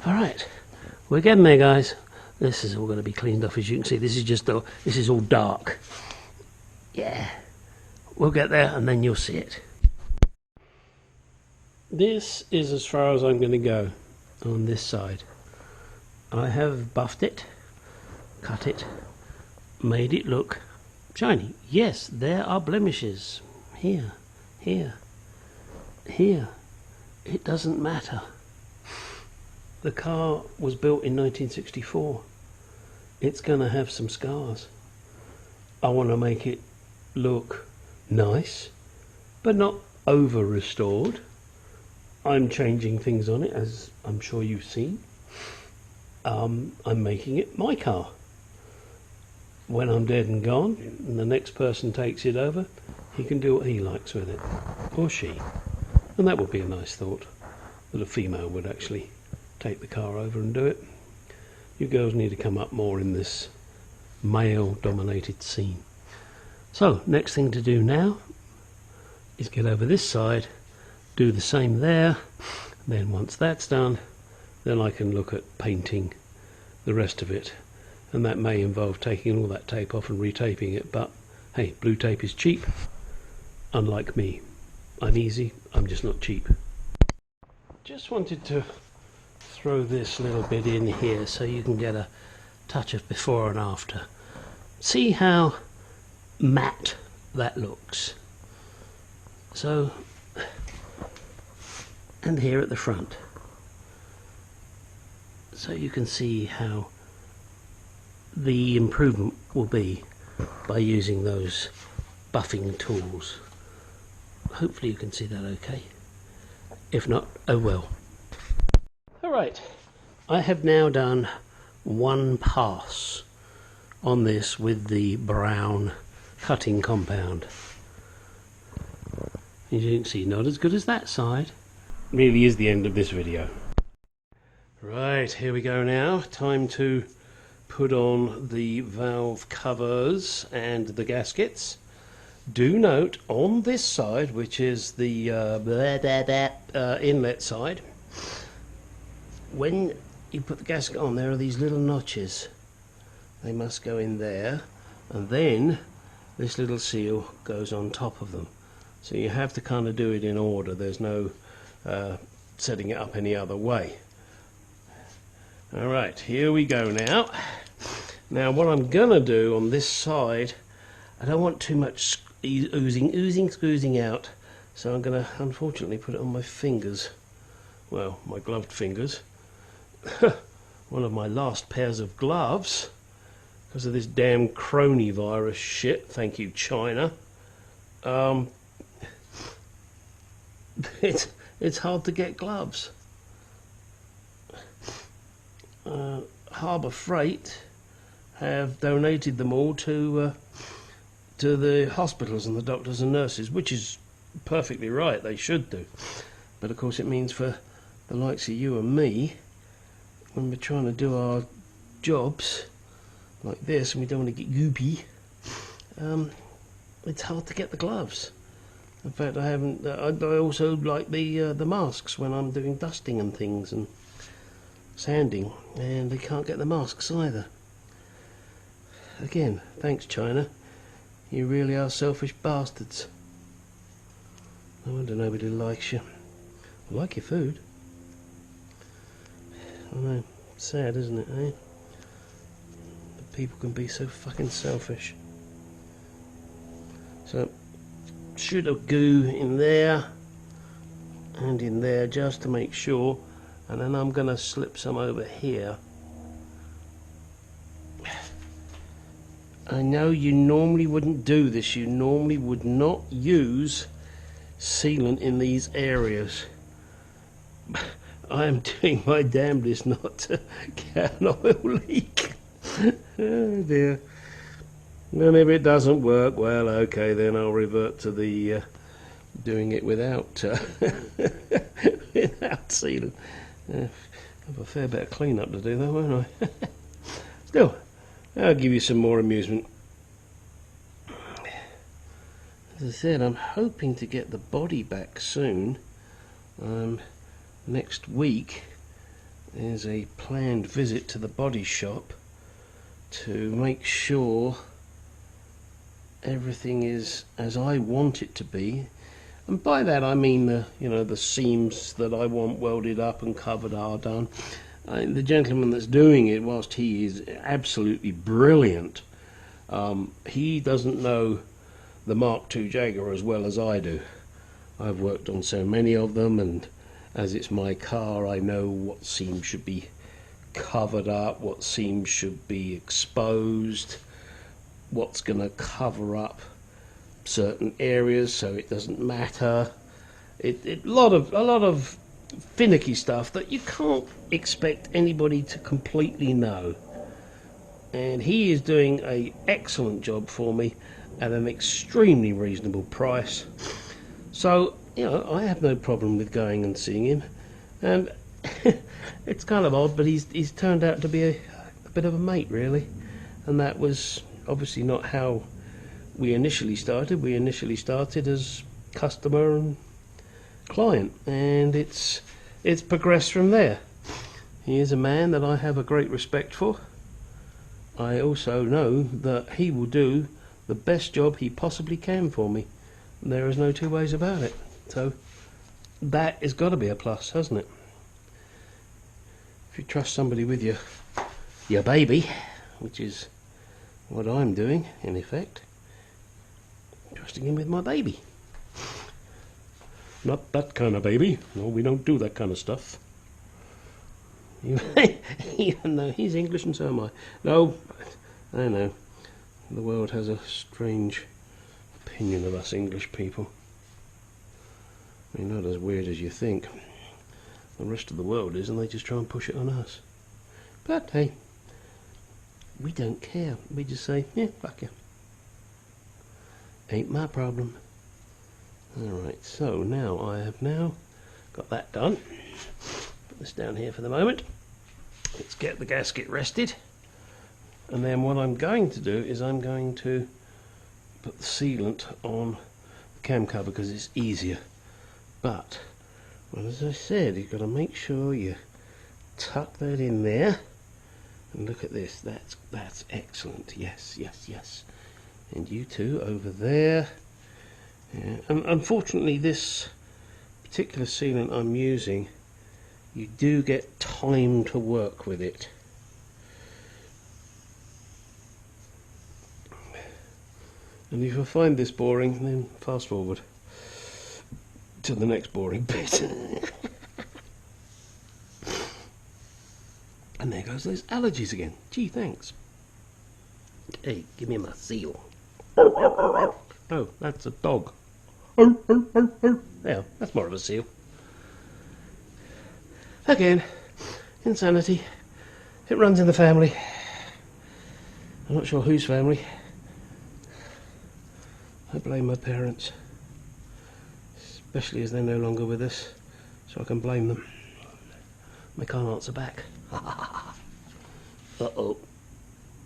Alright, we're getting there, guys. This is all going to be cleaned off, as you can see. This is all dark. Yeah, we'll get there and then you'll see it. This is as far as I'm going to go on this side. I have buffed it, cut it, made it look shiny. Yes, there are blemishes. Here. It doesn't matter. the car was built in 1964. It's going to have some scars. I want to make it look nice, but not over restored. I'm changing things on it, as I'm sure you've seen. I'm making it my car. When I'm dead and gone, and the next person takes it over, he can do what he likes with it, or she. And that would be a nice thought, that a female would actually take the car over and do it. You girls need to come up more in this male-dominated scene. So, next thing to do now is get over this side, do the same there, then once that's done, then I can look at painting the rest of it, and that may involve taking all that tape off and retaping it, but hey, blue tape is cheap, unlike me. I'm easy, I'm just not cheap. Just wanted to throw this little bit in here so you can get a touch of before and after. See how matte that looks. So, and here at the front, so you can see how the improvement will be by using those buffing tools. Hopefully you can see that okay. If not, oh well. Alright, I have now done one pass on this with the brown cutting compound. As you can see, not as good as that side. Really is the end of this video. Right, here we go now. Time to put on the valve covers and the gaskets. Do note, on this side, which is the inlet side, when you put the gasket on, there are these little notches. They must go in there, and then this little seal goes on top of them. So you have to kind of do it in order. There's no setting it up any other way. Alright, here we go now. Now what I'm gonna do on this side, I don't want too much oozing out, so I'm gonna unfortunately put it on my fingers. Well, my gloved fingers. One of my last pairs of gloves, because of this damn crony virus shit. Thank you, China. It's hard to get gloves. Harbour Freight have donated them all to the hospitals and the doctors and nurses, which is perfectly right, they should do. But of course it means for the likes of you and me, when we're trying to do our jobs like this and we don't want to get goopy, it's hard to get the gloves. In fact, I haven't. I also like the masks when I'm doing dusting and things and sanding, and they can't get the masks either. Again, thanks China. You really are selfish bastards. No wonder nobody likes you. I like your food. I know, sad, isn't it, eh? But people can be so fucking selfish. So, shoot a goo in there and in there just to make sure, and then I'm going to slip some over here. I know you normally wouldn't do this, you normally would not use sealant in these areas. I am doing my damnedest not to get an oil leak. Oh dear. And if it doesn't work, well, okay, then I'll revert to the doing it without without sealant. Have a fair bit of clean up to do though, won't I? Still, I'll give you some more amusement. As I said, I'm hoping to get the body back soon. Next week there's a planned visit to the body shop to make sure everything is as I want it to be, and by that I mean the seams that I want welded up and covered are done. The gentleman that's doing it, whilst he is absolutely brilliant, he doesn't know the Mark II Jaguar as well as I do. I've worked on so many of them, and As it's my car, I know what seams should be covered up, what seams should be exposed, what's going to cover up certain areas so it doesn't matter. A lot of finicky stuff that you can't expect anybody to completely know. And he is doing an excellent job for me at an extremely reasonable price. So, you know, I have no problem with going and seeing him. And it's kind of odd, but he's turned out to be a bit of a mate, really. And that was obviously not how we initially started. We initially started as customer and client, and it's progressed from there. He is a man that I have a great respect for. I also know that he will do the best job he possibly can for me. There is no two ways about it. So that has got to be a plus, hasn't it? If you trust somebody with your baby, which is what I'm doing in effect, trusting him with my baby. Not that kind of baby. No, we don't do that kind of stuff. Even though he's English and so am I. No, I know. The world has a strange opinion of us English people. I mean, not as weird as you think. The rest of the world is, and they just try and push it on us. But hey, we don't care. We just say, yeah, fuck you. Ain't my problem. Alright, so now I have got that done. Put this down here for the moment. Let's get the gasket rested. And then what I'm going to do is I'm going to put the sealant on the cam cover because it's easier. But, well, as I said, you've got to make sure you tuck that in there. And look at this, that's excellent. Yes, yes, yes. And you two over there. Yeah. And unfortunately, this particular sealant I'm using, you do get time to work with it. And if you find this boring, then fast forward to the next boring bit. And there goes those allergies again. Gee, thanks. Hey, give me my seal. Oh, that's a dog. Yeah, that's more of a seal. Again, insanity. It runs in the family. I'm not sure whose family. I blame my parents, especially as they're no longer with us, so I can blame them. They can't answer back. Uh-oh.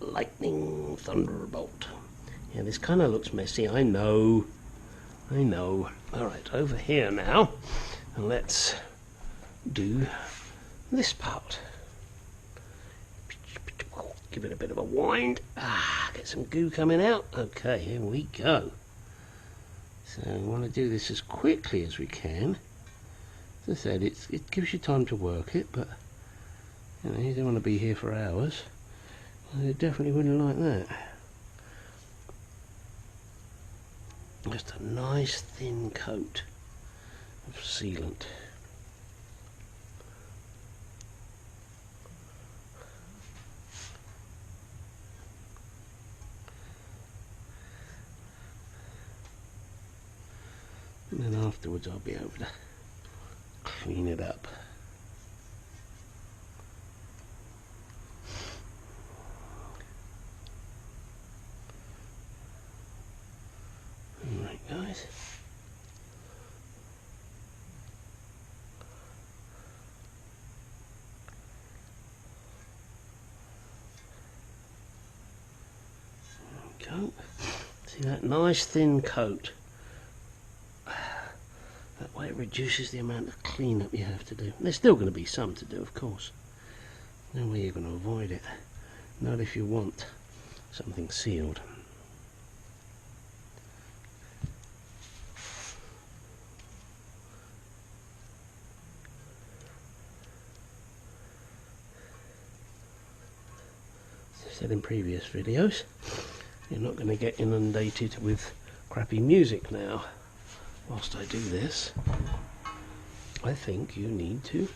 Lightning thunderbolt. Yeah, this kind of looks messy, I know. Alright, over here now, and let's do this part. Give it a bit of a wind. Get some goo coming out. Okay, here we go. So we want to do this as quickly as we can. As I said, it gives you time to work it, but you know, you don't want to be here for hours. I definitely wouldn't like that. Just a nice thin coat of sealant. And then afterwards I'll be able to clean it up. Alright guys. There we go. See that nice thin coat? That way it reduces the amount of cleanup you have to do. There's still going to be some to do, of course. No way you're going to avoid it. Not if you want something sealed. As I said in previous videos, you're not going to get inundated with crappy music now. Whilst I do this, I think you need to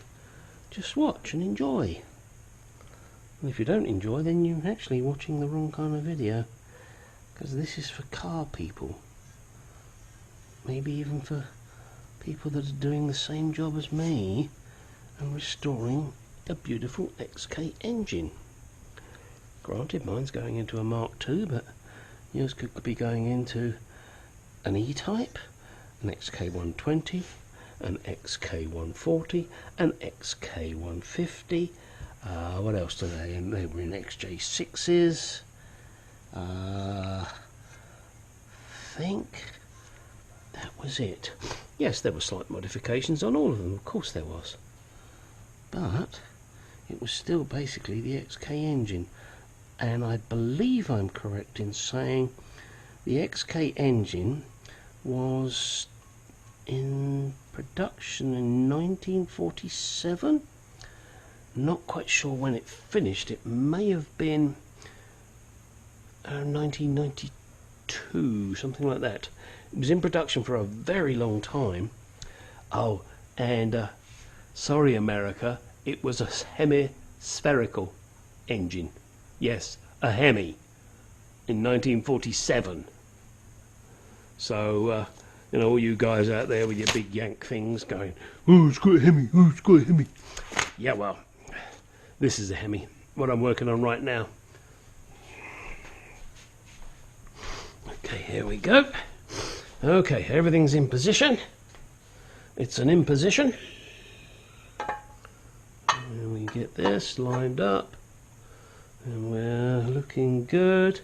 just watch and enjoy. And if you don't enjoy, then you're actually watching the wrong kind of video, because this is for car people. Maybe even for people that are doing the same job as me and restoring a beautiful XK engine. Granted, mine's going into a Mark II, but yours could be going into an E-Type, an XK120, an XK140, an XK150. What else do they? They were in XJ6s. I think that was it. Yes, there were slight modifications on all of them. Of course there was. But it was still basically the XK engine. And I believe I'm correct in saying the XK engine was in production in 1947. Not quite sure when it finished. It may have been 1992, something like that. It was in production for a very long time. Oh, and sorry America, it was a hemispherical engine. Yes, a Hemi in 1947. So, you know, all you guys out there with your big yank things going, oh, it's got a Hemi, oh, it's got a Hemi. Yeah, well, this is a Hemi, what I'm working on right now. Okay, here we go. Okay, everything's in position. It's an in position. And we get this lined up. And we're looking good.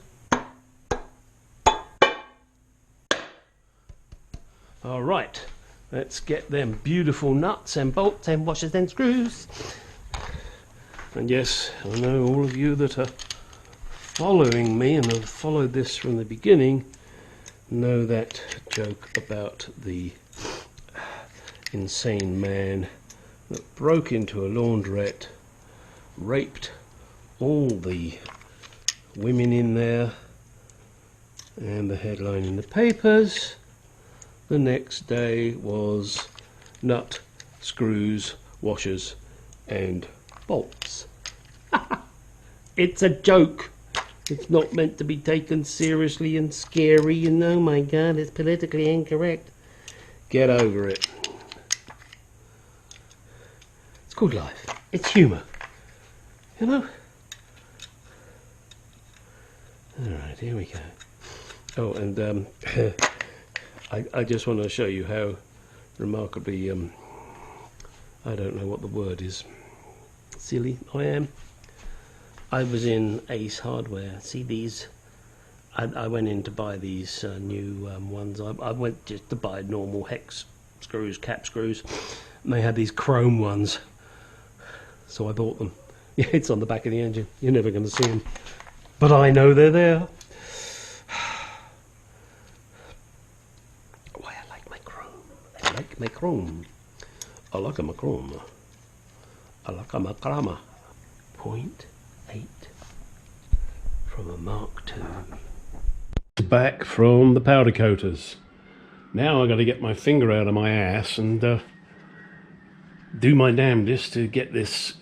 All right, let's get them beautiful nuts and bolts and washers and screws. And yes, I know all of you that are following me and have followed this from the beginning know that joke about the insane man that broke into a laundrette, raped all the women in there, and the headline in the papers the next day was nut, screws, washers and bolts. It's a joke. It's not meant to be taken seriously and scary, and oh my god, it's politically incorrect. Get over it. It's called life. It's humour. You know? Alright, here we go. Oh, and I just want to show you how remarkably, I don't know what the word is, silly I am. I was in Ace Hardware. See these? I went in to buy these new ones. I went just to buy normal hex screws, cap screws. And they had these chrome ones. So I bought them. Yeah, it's on the back of the engine. You're never going to see them. But I know they're there. Why I like my chrome. I like my chrome. I like my chrome. I like my chrome. 0.8 from a Mark II. Back from the powder coaters. Now I got to get my finger out of my ass and do my damnedest to get this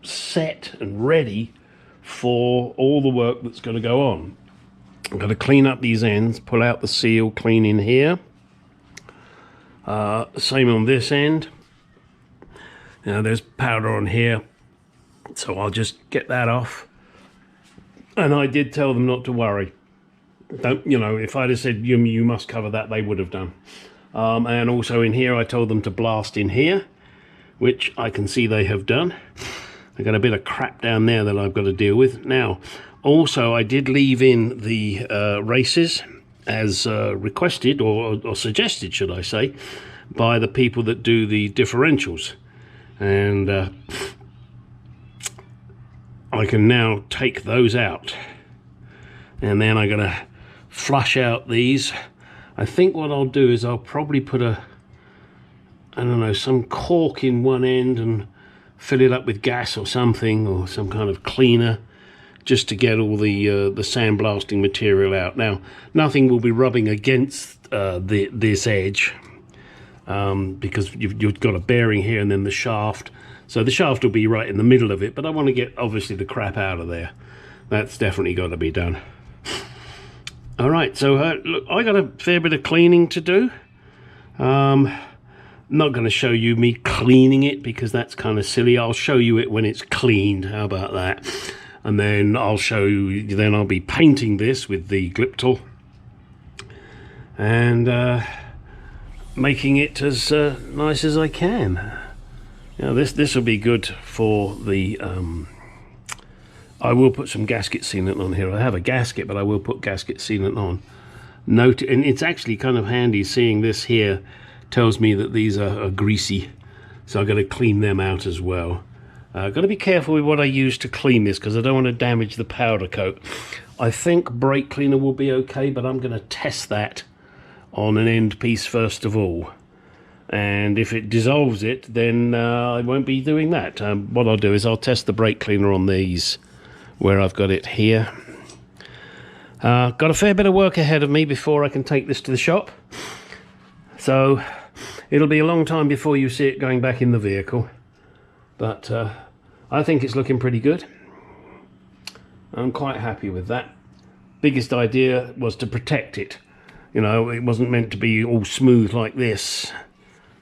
set and ready for all the work that's going to go on. I've got to clean up these ends, pull out the seal, clean in here. Same on this end. Now there's powder on here, so I'll just get that off. And I did tell them not to worry. Don't, you know, if I'd have said you must cover that, they would have done. And also in here I told them to blast in here, which I can see they have done. I've got a bit of crap down there that I've got to deal with. Now, also I did leave in the races as requested, or suggested, should I say, by the people that do the differentials. And I can now take those out. And then I'm going to flush out these. I think what I'll do is I'll probably put I don't know, some cork in one end and fill it up with gas or something, or some kind of cleaner, just to get all the sandblasting material out. Now, nothing will be rubbing against this edge. because you've got a bearing here and then the shaft. So the shaft will be right in the middle of it, but I want to get obviously the crap out of there. That's definitely got to be done. All right, so look, I got a fair bit of cleaning to do. Not going to show you me cleaning it because that's kind of silly. I'll show you it when it's cleaned. How about that? And then I'll show you, then I'll be painting this with the Gliptal and making it as nice as I can. You know, this will be good for the I will put some gasket sealant on here. I have a gasket, but I will put gasket sealant on. Note, and it's actually kind of handy seeing this here tells me that these are greasy, so I've got to clean them out as well. Got to be careful with what I use to clean this because I don't want to damage the powder coat. I think brake cleaner will be okay, but I'm going to test that on an end piece first of all, and if it dissolves it, then I won't be doing that. What I'll do is I'll test the brake cleaner on these where I've got it here. Got a fair bit of work ahead of me before I can take this to the shop, so it'll be a long time before you see it going back in the vehicle, but I think it's looking pretty good. I'm quite happy with that. Biggest idea was to protect it. You know, it wasn't meant to be all smooth like this.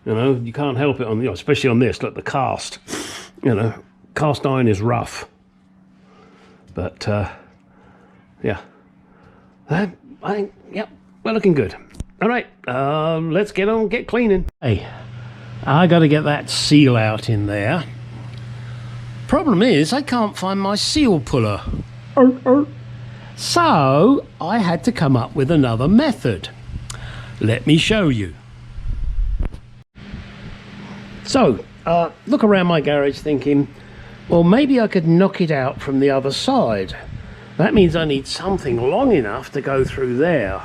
You know, you can't help it on, you know, especially on this. Look, the cast. You know, cast iron is rough. But yeah, I think, yep, we're looking good. All right, let's get cleaning. Hey, I got to get that seal out in there. Problem is, I can't find my seal puller. So I had to come up with another method. Let me show you. So, look around my garage thinking, well, maybe I could knock it out from the other side. That means I need something long enough to go through there.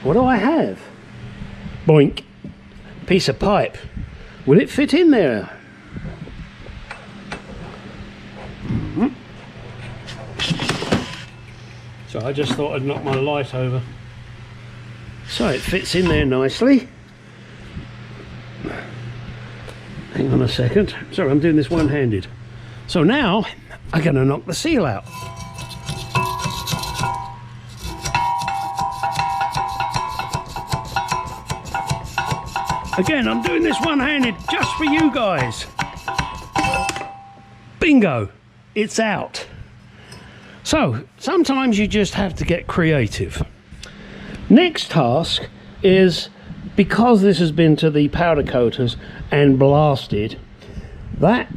What do I have? Boink. Piece of pipe. Will it fit in there? So I just thought I'd knock my light over. So it fits in there nicely. Hang on a second. Sorry, I'm doing this one-handed. So now I'm going to knock the seal out. Again, I'm doing this one-handed just for you guys. Bingo, it's out. So sometimes you just have to get creative. Next task is, because this has been to the powder coaters and blasted, that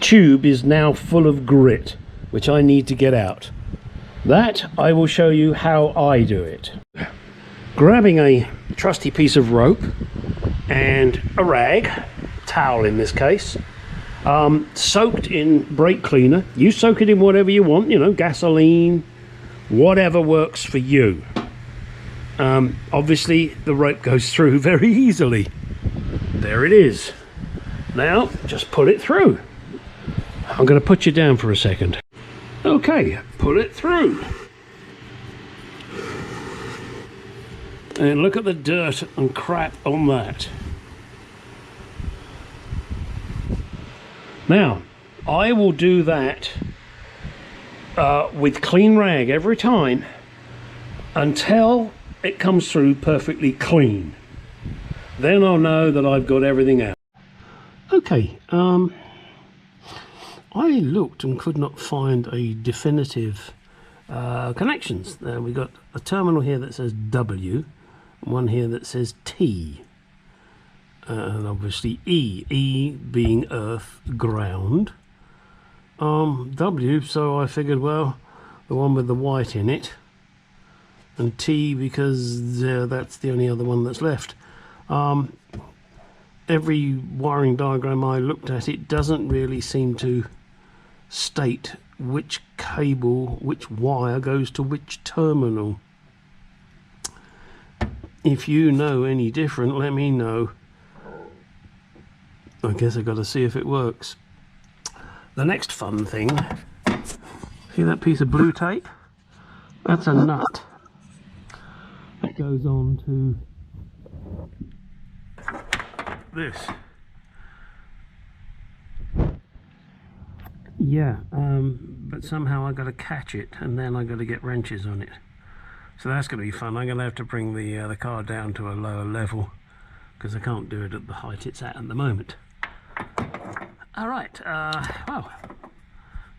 tube is now full of grit, which I need to get out. That I will show you how I do it. Grabbing a trusty piece of rope and a rag, towel in this case, soaked in brake cleaner. You soak it in whatever you want, you know, gasoline, whatever works for you. Obviously the rope goes through very easily. There it is. Now just pull it through. I'm going to put you down for a second. Okay, pull it through. And look at the dirt and crap on that. Now, I will do that with clean rag every time until it comes through perfectly clean. Then I'll know that I've got everything out. Okay, I looked and could not find a definitive connections. We got a terminal here that says W, one here that says T, and obviously E being earth, ground, W, so I figured, well, the one with the white in it, and T because that's the only other one that's left. Every wiring diagram I looked at, it doesn't really seem to state which cable, which wire goes to which terminal. If you know any different, let me know. I guess I've got to see if it works. The next fun thing, see that piece of blue tape? That's a nut that goes on to this. Yeah, but somehow I got to catch it, and then I got to get wrenches on it. So that's going to be fun. I'm going to have to bring the car down to a lower level because I can't do it at the height it's at the moment. All right. Well,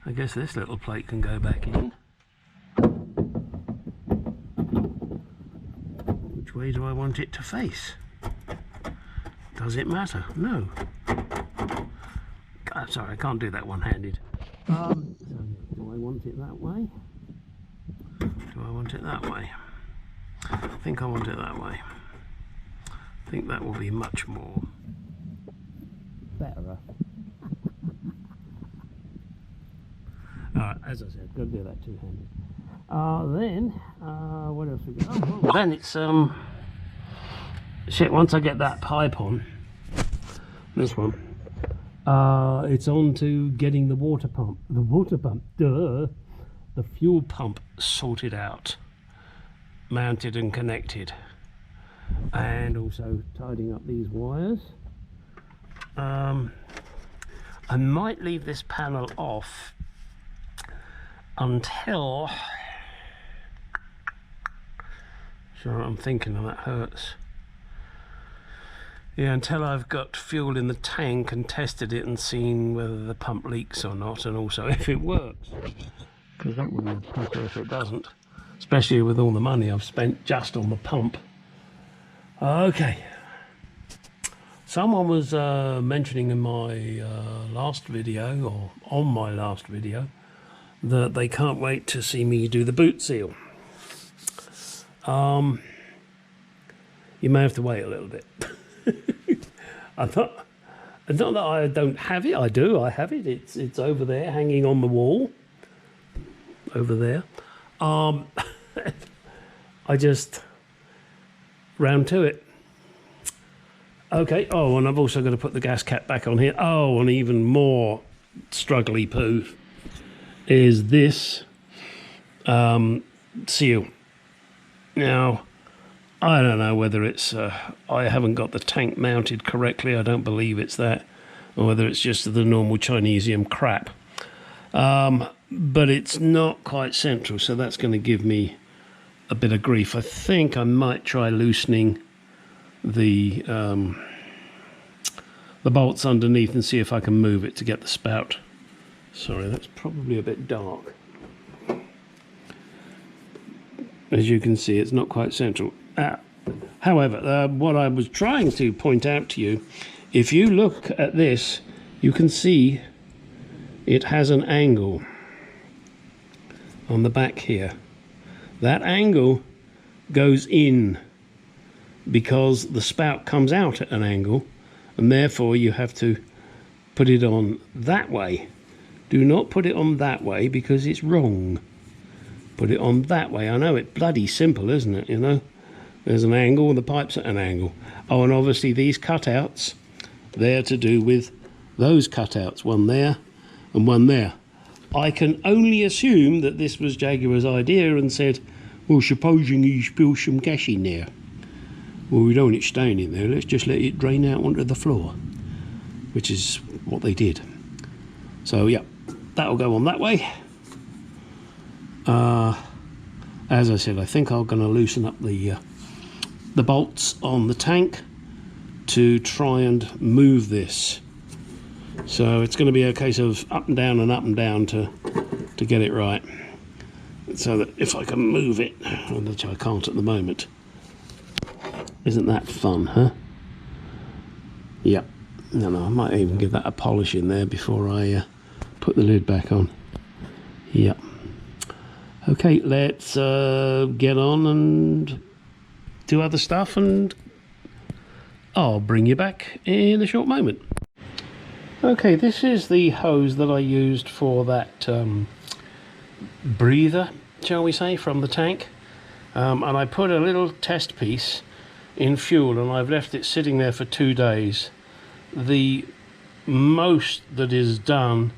I guess this little plate can go back in. Which way do I want it to face? Does it matter? No. Sorry, I can't do that one-handed. So do I want it that way? Do I want it that way? I think I want it that way. I think that will be much more better. Alright, as I said, got to do that two-handed. Then, what else we got? Oh, well, then it's, shit, once I get that pipe on, this one, it's on to getting the water pump, the fuel pump sorted out, mounted and connected, and also tidying up these wires. I might leave this panel off until, sure, I'm thinking that hurts. Yeah, until I've got fuel in the tank and tested it and seen whether the pump leaks or not, and also if it works, because that wouldn't be better if it doesn't, especially with all the money I've spent just on the pump. Okay, someone was mentioning in my last video, or on my last video, that they can't wait to see me do the boot seal. You may have to wait a little bit. Not that I don't have it. I do. I have it. It's over there, hanging on the wall. Over there. I just round to it. Okay. Oh, and I've also got to put the gas cap back on here. Oh, and even more struggly poo is this seal. Now, I don't know whether it's, I haven't got the tank mounted correctly, I don't believe it's that, or whether it's just the normal Chinesium crap. But it's not quite central, so that's going to give me a bit of grief. I think I might try loosening the bolts underneath and see if I can move it to get the spout. Sorry, that's probably a bit dark. As you can see, it's not quite central. However, what I was trying to point out to you, if you look at this, you can see it has an angle on the back here. That angle goes in because the spout comes out at an angle, and therefore you have to put it on that way. Do not put it on that way because it's wrong. Put it on that way. I know it's bloody simple, isn't it, you know? There's an angle and the pipe's at an angle. Oh, and obviously these cutouts, they're to do with those cutouts, one there and one there. I can only assume that this was Jaguar's idea and said, well, supposing you spill some gas in there. Well, we don't want it staying in there, let's just let it drain out onto the floor, which is what they did. So, yeah, that'll go on that way. As I said, I think I'm going to loosen up the bolts on the tank to try and move this. So it's going to be a case of up and down to get it right. So that if I can move it, which I can't at the moment. Isn't that fun, huh? Yep. No, I might even give that a polish in there before I put the lid back on. Yep. Okay, let's get on and do other stuff, and I'll bring you back in a short moment. Okay, this is the hose that I used for that breather, shall we say, from the tank. And I put a little test piece in fuel, and I've left it sitting there for 2 days. The most that is done,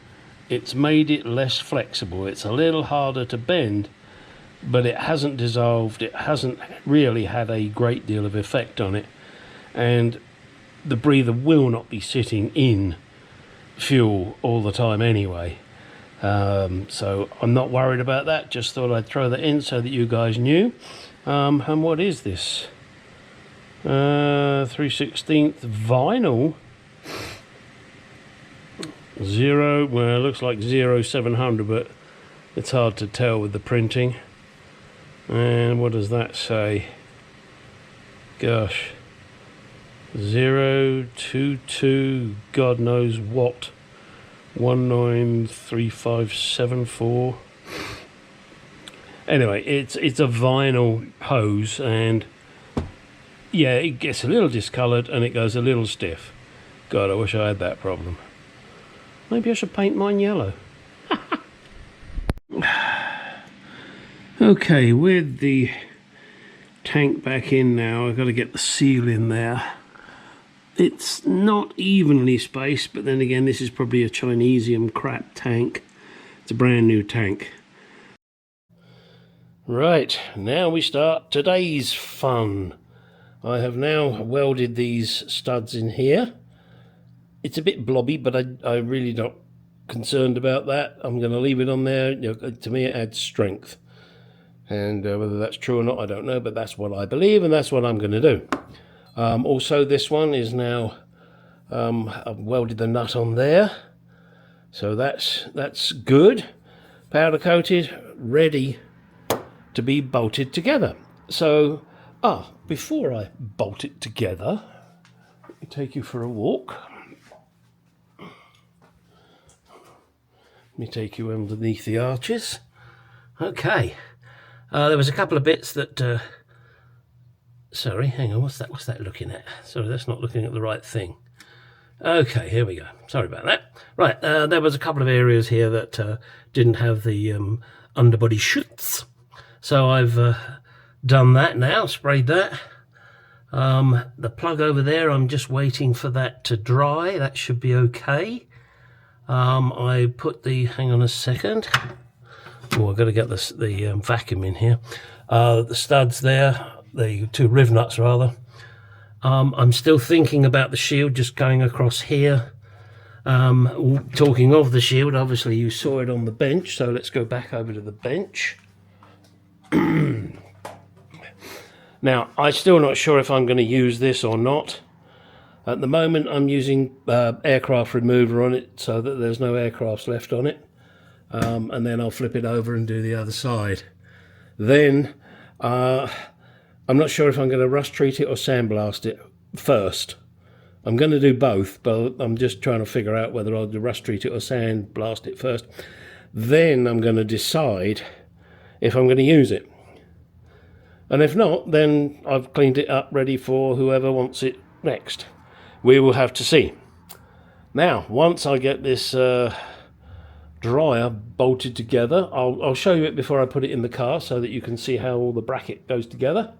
it's made it less flexible. It's a little harder to bend, but it hasn't dissolved. It hasn't really had a great deal of effect on it. And the breather will not be sitting in fuel all the time anyway. So I'm not worried about that. Just thought I'd throw that in so that you guys knew. And what is this? 3/16 vinyl. Well, it looks like 0700, but it's hard to tell with the printing. And what does that say? Gosh. 022, God knows what. 193574. Anyway, it's a vinyl hose, and yeah, it gets a little discoloured and it goes a little stiff. God, I wish I had that problem. Maybe I should paint mine yellow. Okay, with the tank back in now, I've got to get the seal in there. It's not evenly spaced, but then again, this is probably a Chinesium crap tank. It's a brand new tank. Right, now we start today's fun. I have now welded these studs in here. It's a bit blobby, but I'm really not concerned about that. I'm going to leave it on there. You know, to me, it adds strength. And whether that's true or not, I don't know, but that's what I believe, and that's what I'm going to do. Also, this one is now, I've welded the nut on there, so that's good. Powder coated, ready to be bolted together. So, before I bolt it together, let me take you for a walk. Let me take you underneath the arches. Okay, there was a couple of bits that... Sorry, hang on, what's that looking at? Sorry, that's not looking at the right thing. Okay, here we go. Sorry about that. Right, there was a couple of areas here that didn't have the underbody chutes. So I've done that now, sprayed that. The plug over there, I'm just waiting for that to dry. That should be okay. I put the, hang on a second. Oh, I've got to get the vacuum in here. The studs there. The two riv nuts rather. I'm still thinking about the shield just going across here. Talking of the shield, obviously you saw it on the bench, so let's go back over to the bench. Now, I'm still not sure if I'm going to use this or not. At the moment I'm using aircraft remover on it so that there's no aircrafts left on it. And then I'll flip it over and do the other side. Then I'm not sure if I'm going to rust treat it or sandblast it first. I'm going to do both, but I'm just trying to figure out whether I'll do rust treat it or sandblast it first. Then I'm going to decide if I'm going to use it. And if not, then I've cleaned it up ready for whoever wants it next. We will have to see. Now, once I get this dryer bolted together, I'll show you it before I put it in the car so that you can see how all the bracket goes together.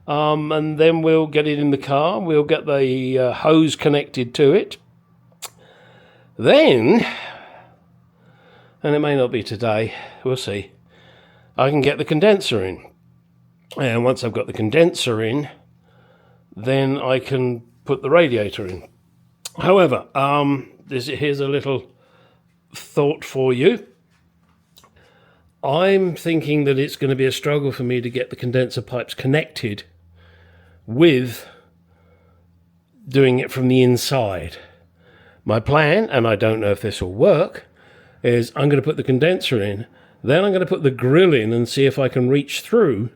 And then we'll get it in the car, we'll get the hose connected to it. Then, and it may not be today, we'll see, I can get the condenser in. And once I've got the condenser in, then I can put the radiator in. However, here's a little thought for you. I'm thinking that it's going to be a struggle for me to get the condenser pipes connected with doing it from the inside. My plan, and I don't know if this will work, is I'm going to put the condenser in, then I'm going to put the grill in and see if I can reach through.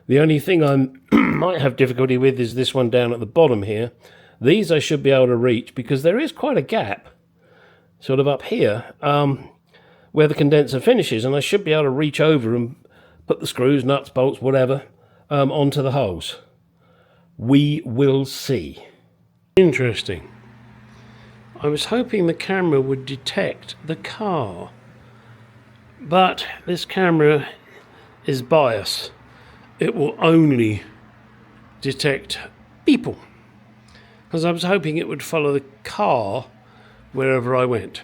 The only thing I might have difficulty with is this one down at the bottom here. These I should be able to reach because there is quite a gap sort of up here where the condenser finishes, and I should be able to reach over and put the screws, nuts, bolts, whatever, onto the holes. We will see. Interesting. I was hoping the camera would detect the car, but this camera is biased. It will only detect people, because I was hoping it would follow the car wherever I went.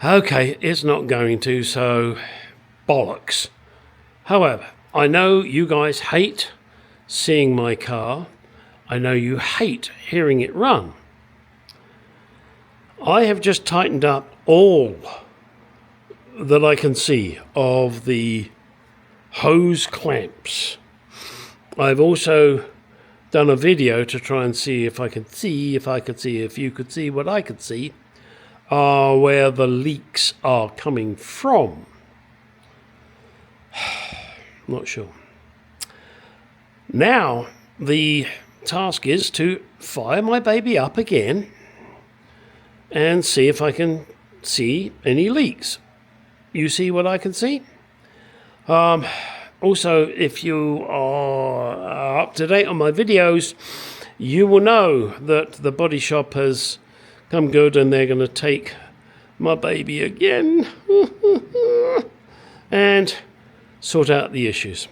Okay, it's not going to, so bollocks. However, I know you guys hate seeing my car. I know you hate hearing it run. I have just tightened up all that I can see of the hose clamps. I've also done a video to try and see if I could see, if you could see what I could see, where the leaks are coming from. Not sure. Now, the task is to fire my baby up again and see if I can see any leaks. You see what I can see? Also, if you are up to date on my videos, you will know that the body shop has come good and they're going to take my baby again and sort out the issues.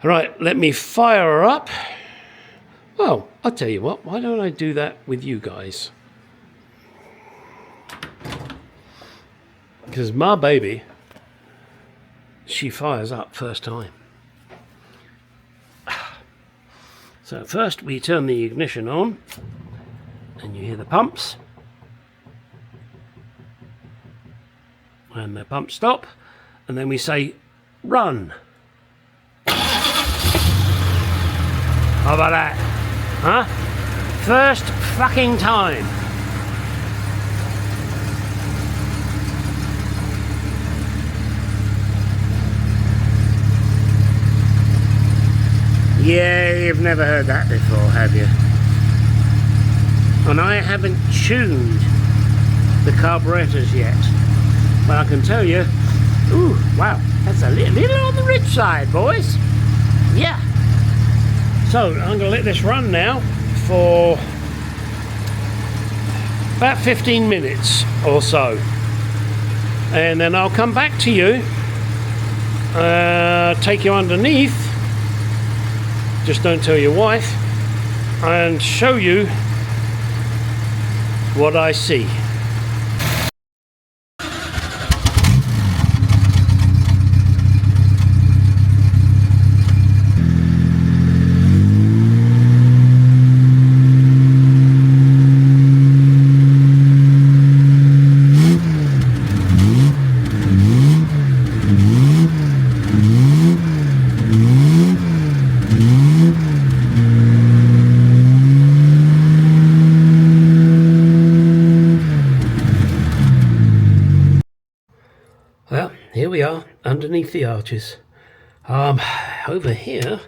All right, let me fire her up. Well, I'll tell you what, why don't I do that with you guys? Because my baby, she fires up first time. So first we turn the ignition on and you hear the pumps. And the pumps stop and then we say run. How about that? Huh? First fucking time. Yeah, you've never heard that before, have you? And I haven't tuned the carburetors yet. But I can tell you, ooh, wow, that's a little on the rich side, boys. Yeah. So, I'm going to let this run now for about 15 minutes or so. And then I'll come back to you, take you underneath, just don't tell your wife, and show you what I see. Well, here we are underneath the arches. Over here,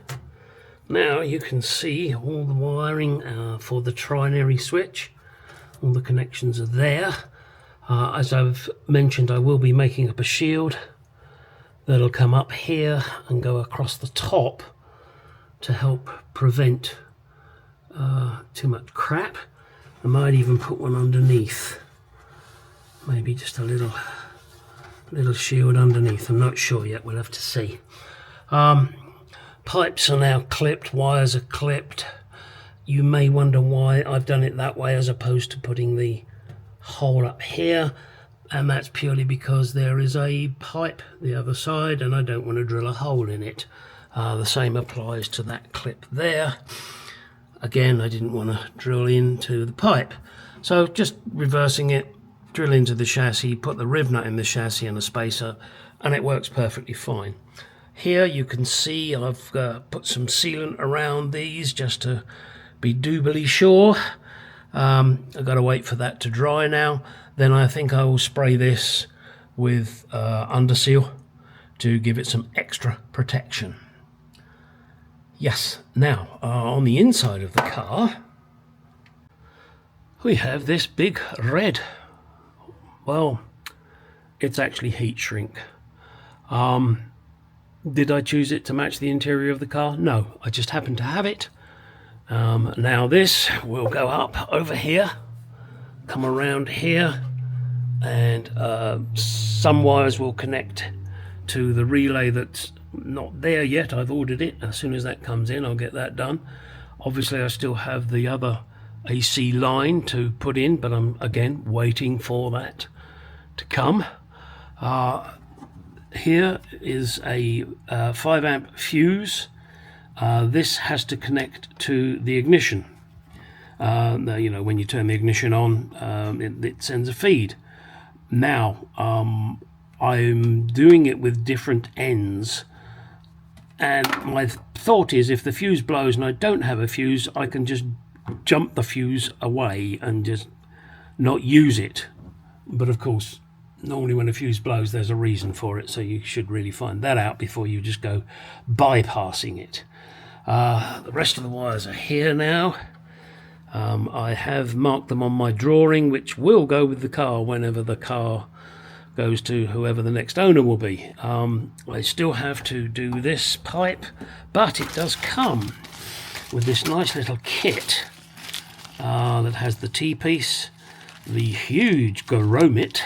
now you can see all the wiring for the trinary switch. All the connections are there. As I've mentioned, I will be making up a shield that'll come up here and go across the top to help prevent too much crap. I might even put one underneath. Maybe just a little shield underneath. I'm not sure yet, we'll have to see. Pipes are now clipped, wires are clipped. You may wonder why I've done it that way as opposed to putting the hole up here, and that's purely because there is a pipe the other side and I don't want to drill a hole in it. The same applies to that clip there. Again, I didn't want to drill into the pipe, so just reversing it, drill into the chassis, put the riv nut in the chassis and a spacer, and it works perfectly fine. Here you can see I've put some sealant around these just to be doubly sure. I've got to wait for that to dry now. Then I think I will spray this with underseal to give it some extra protection. Yes, now on the inside of the car we have this big red, well, it's actually heat shrink. Did I choose it to match the interior of the car? No, I just happened to have it. Now this will go up over here, come around here, and some wires will connect to the relay that's not there yet. I've ordered it. As soon as that comes in, I'll get that done. Obviously I still have the other AC line to put in, but I'm again waiting for that to come. Here is a 5 amp fuse. This has to connect to the ignition. You know, when you turn the ignition on, it sends a feed. Now, I'm doing it with different ends, and my thought is if the fuse blows and I don't have a fuse, I can just jump the fuse away and just not use it. But of course, normally when a fuse blows, there's a reason for it, so you should really find that out before you just go bypassing it. The rest of the wires are here now. I have marked them on my drawing, which will go with the car whenever the car goes to whoever the next owner will be. I still have to do this pipe, but it does come with this nice little kit that has the T-piece, the huge grommet,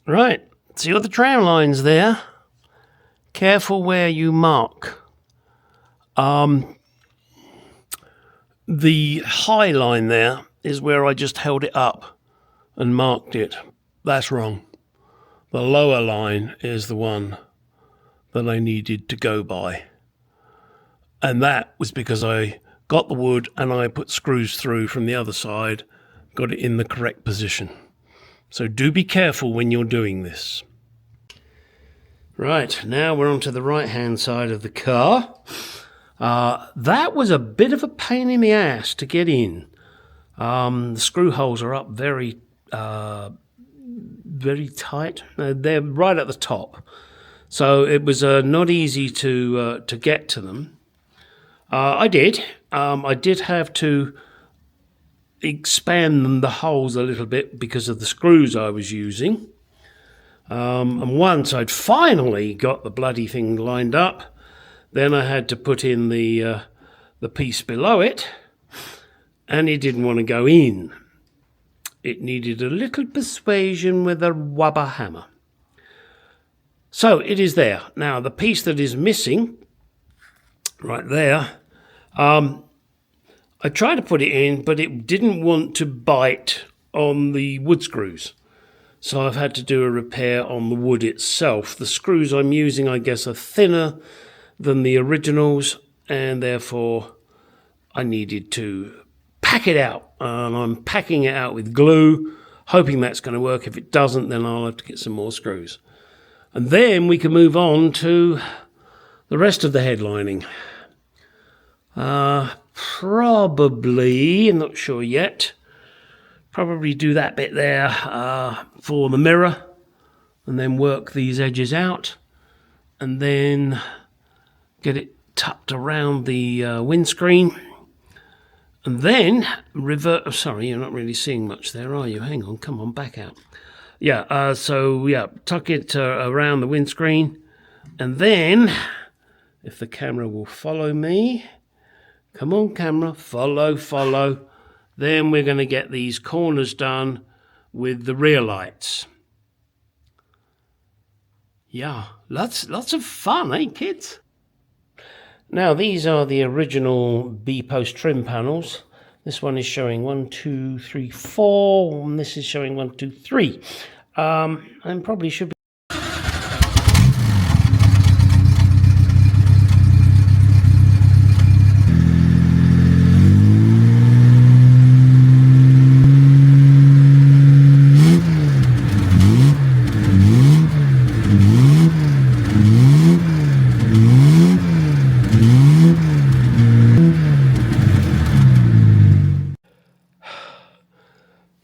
Right, see all the tram lines there? Careful where you mark. The high line there is where I just held it up and marked it. That's wrong. The lower line is the one that I needed to go by. And that was because I got the wood and I put screws through from the other side, got it in the correct position. So do be careful when you're doing this. Right, now we're onto the right-hand side of the car. That was a bit of a pain in the ass to get in. The screw holes are up very tight. They're right at the top. So it was not easy to get to them. I did have to expand the holes a little bit because of the screws I was using. And once I'd finally got the bloody thing lined up, then I had to put in the piece below it, and it didn't want to go in. It needed a little persuasion with a rubber hammer. So it is there. Now the piece that is missing, right there, I tried to put it in, but it didn't want to bite on the wood screws. So I've had to do a repair on the wood itself. The screws I'm using, I guess, are thinner than the originals, and therefore I needed to pack it out. And I'm packing it out with glue, hoping that's going to work. If it doesn't, then I'll have to get some more screws. And then we can move on to the rest of the headlining. Probably, I'm not sure yet, probably do that bit there for the mirror, and then work these edges out, and then get it tucked around the windscreen, and then revert. Sorry, you're not really seeing much there, are you? Hang on, come on, back out. Yeah, tuck it around the windscreen, and then, if the camera will follow me, come on, camera, follow. Then we're going to get these corners done with the rear lights. Yeah, lots of fun, eh, kids? Now, these are the original B-post trim panels. This one is showing 1, 2, 3, 4, and this is showing 1, 2, 3. And probably should be.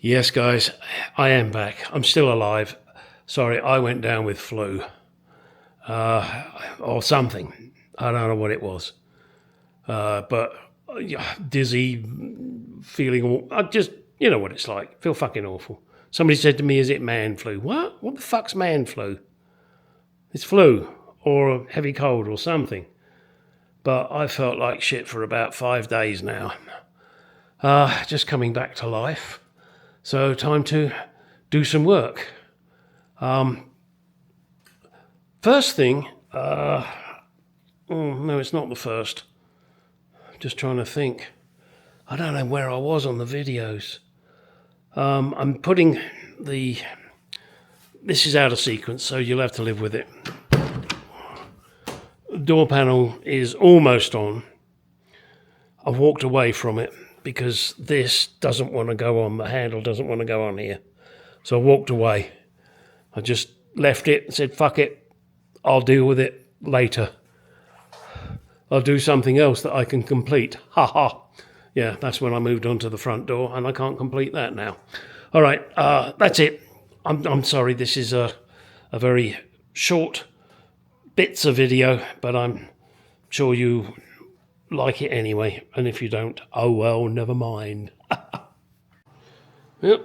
Yes, guys, I am back. I'm still alive. Sorry, I went down with flu. Or something. I don't know what it was. But dizzy, feeling, just, you know what it's like. Feel fucking awful. Somebody said to me, is it man flu? What? What the fuck's man flu? It's flu or a heavy cold or something. But I felt like shit for about 5 days now. Just coming back to life. So time to do some work. First thing, no, it's not the first. Just trying to think. I don't know where I was on the videos. I'm putting the... This is out of sequence, so you'll have to live with it. The door panel is almost on. I've walked away from it because this doesn't want to go on. The handle doesn't want to go on here. So I walked away. I just left it and said, fuck it. I'll deal with it later. I'll do something else that I can complete. Ha ha. Yeah, that's when I moved on to the front door, and I can't complete that now. All right, that's it. I'm sorry, this is a very short bits of video, but I'm sure you like it anyway. And if you don't, oh well, never mind. Yep.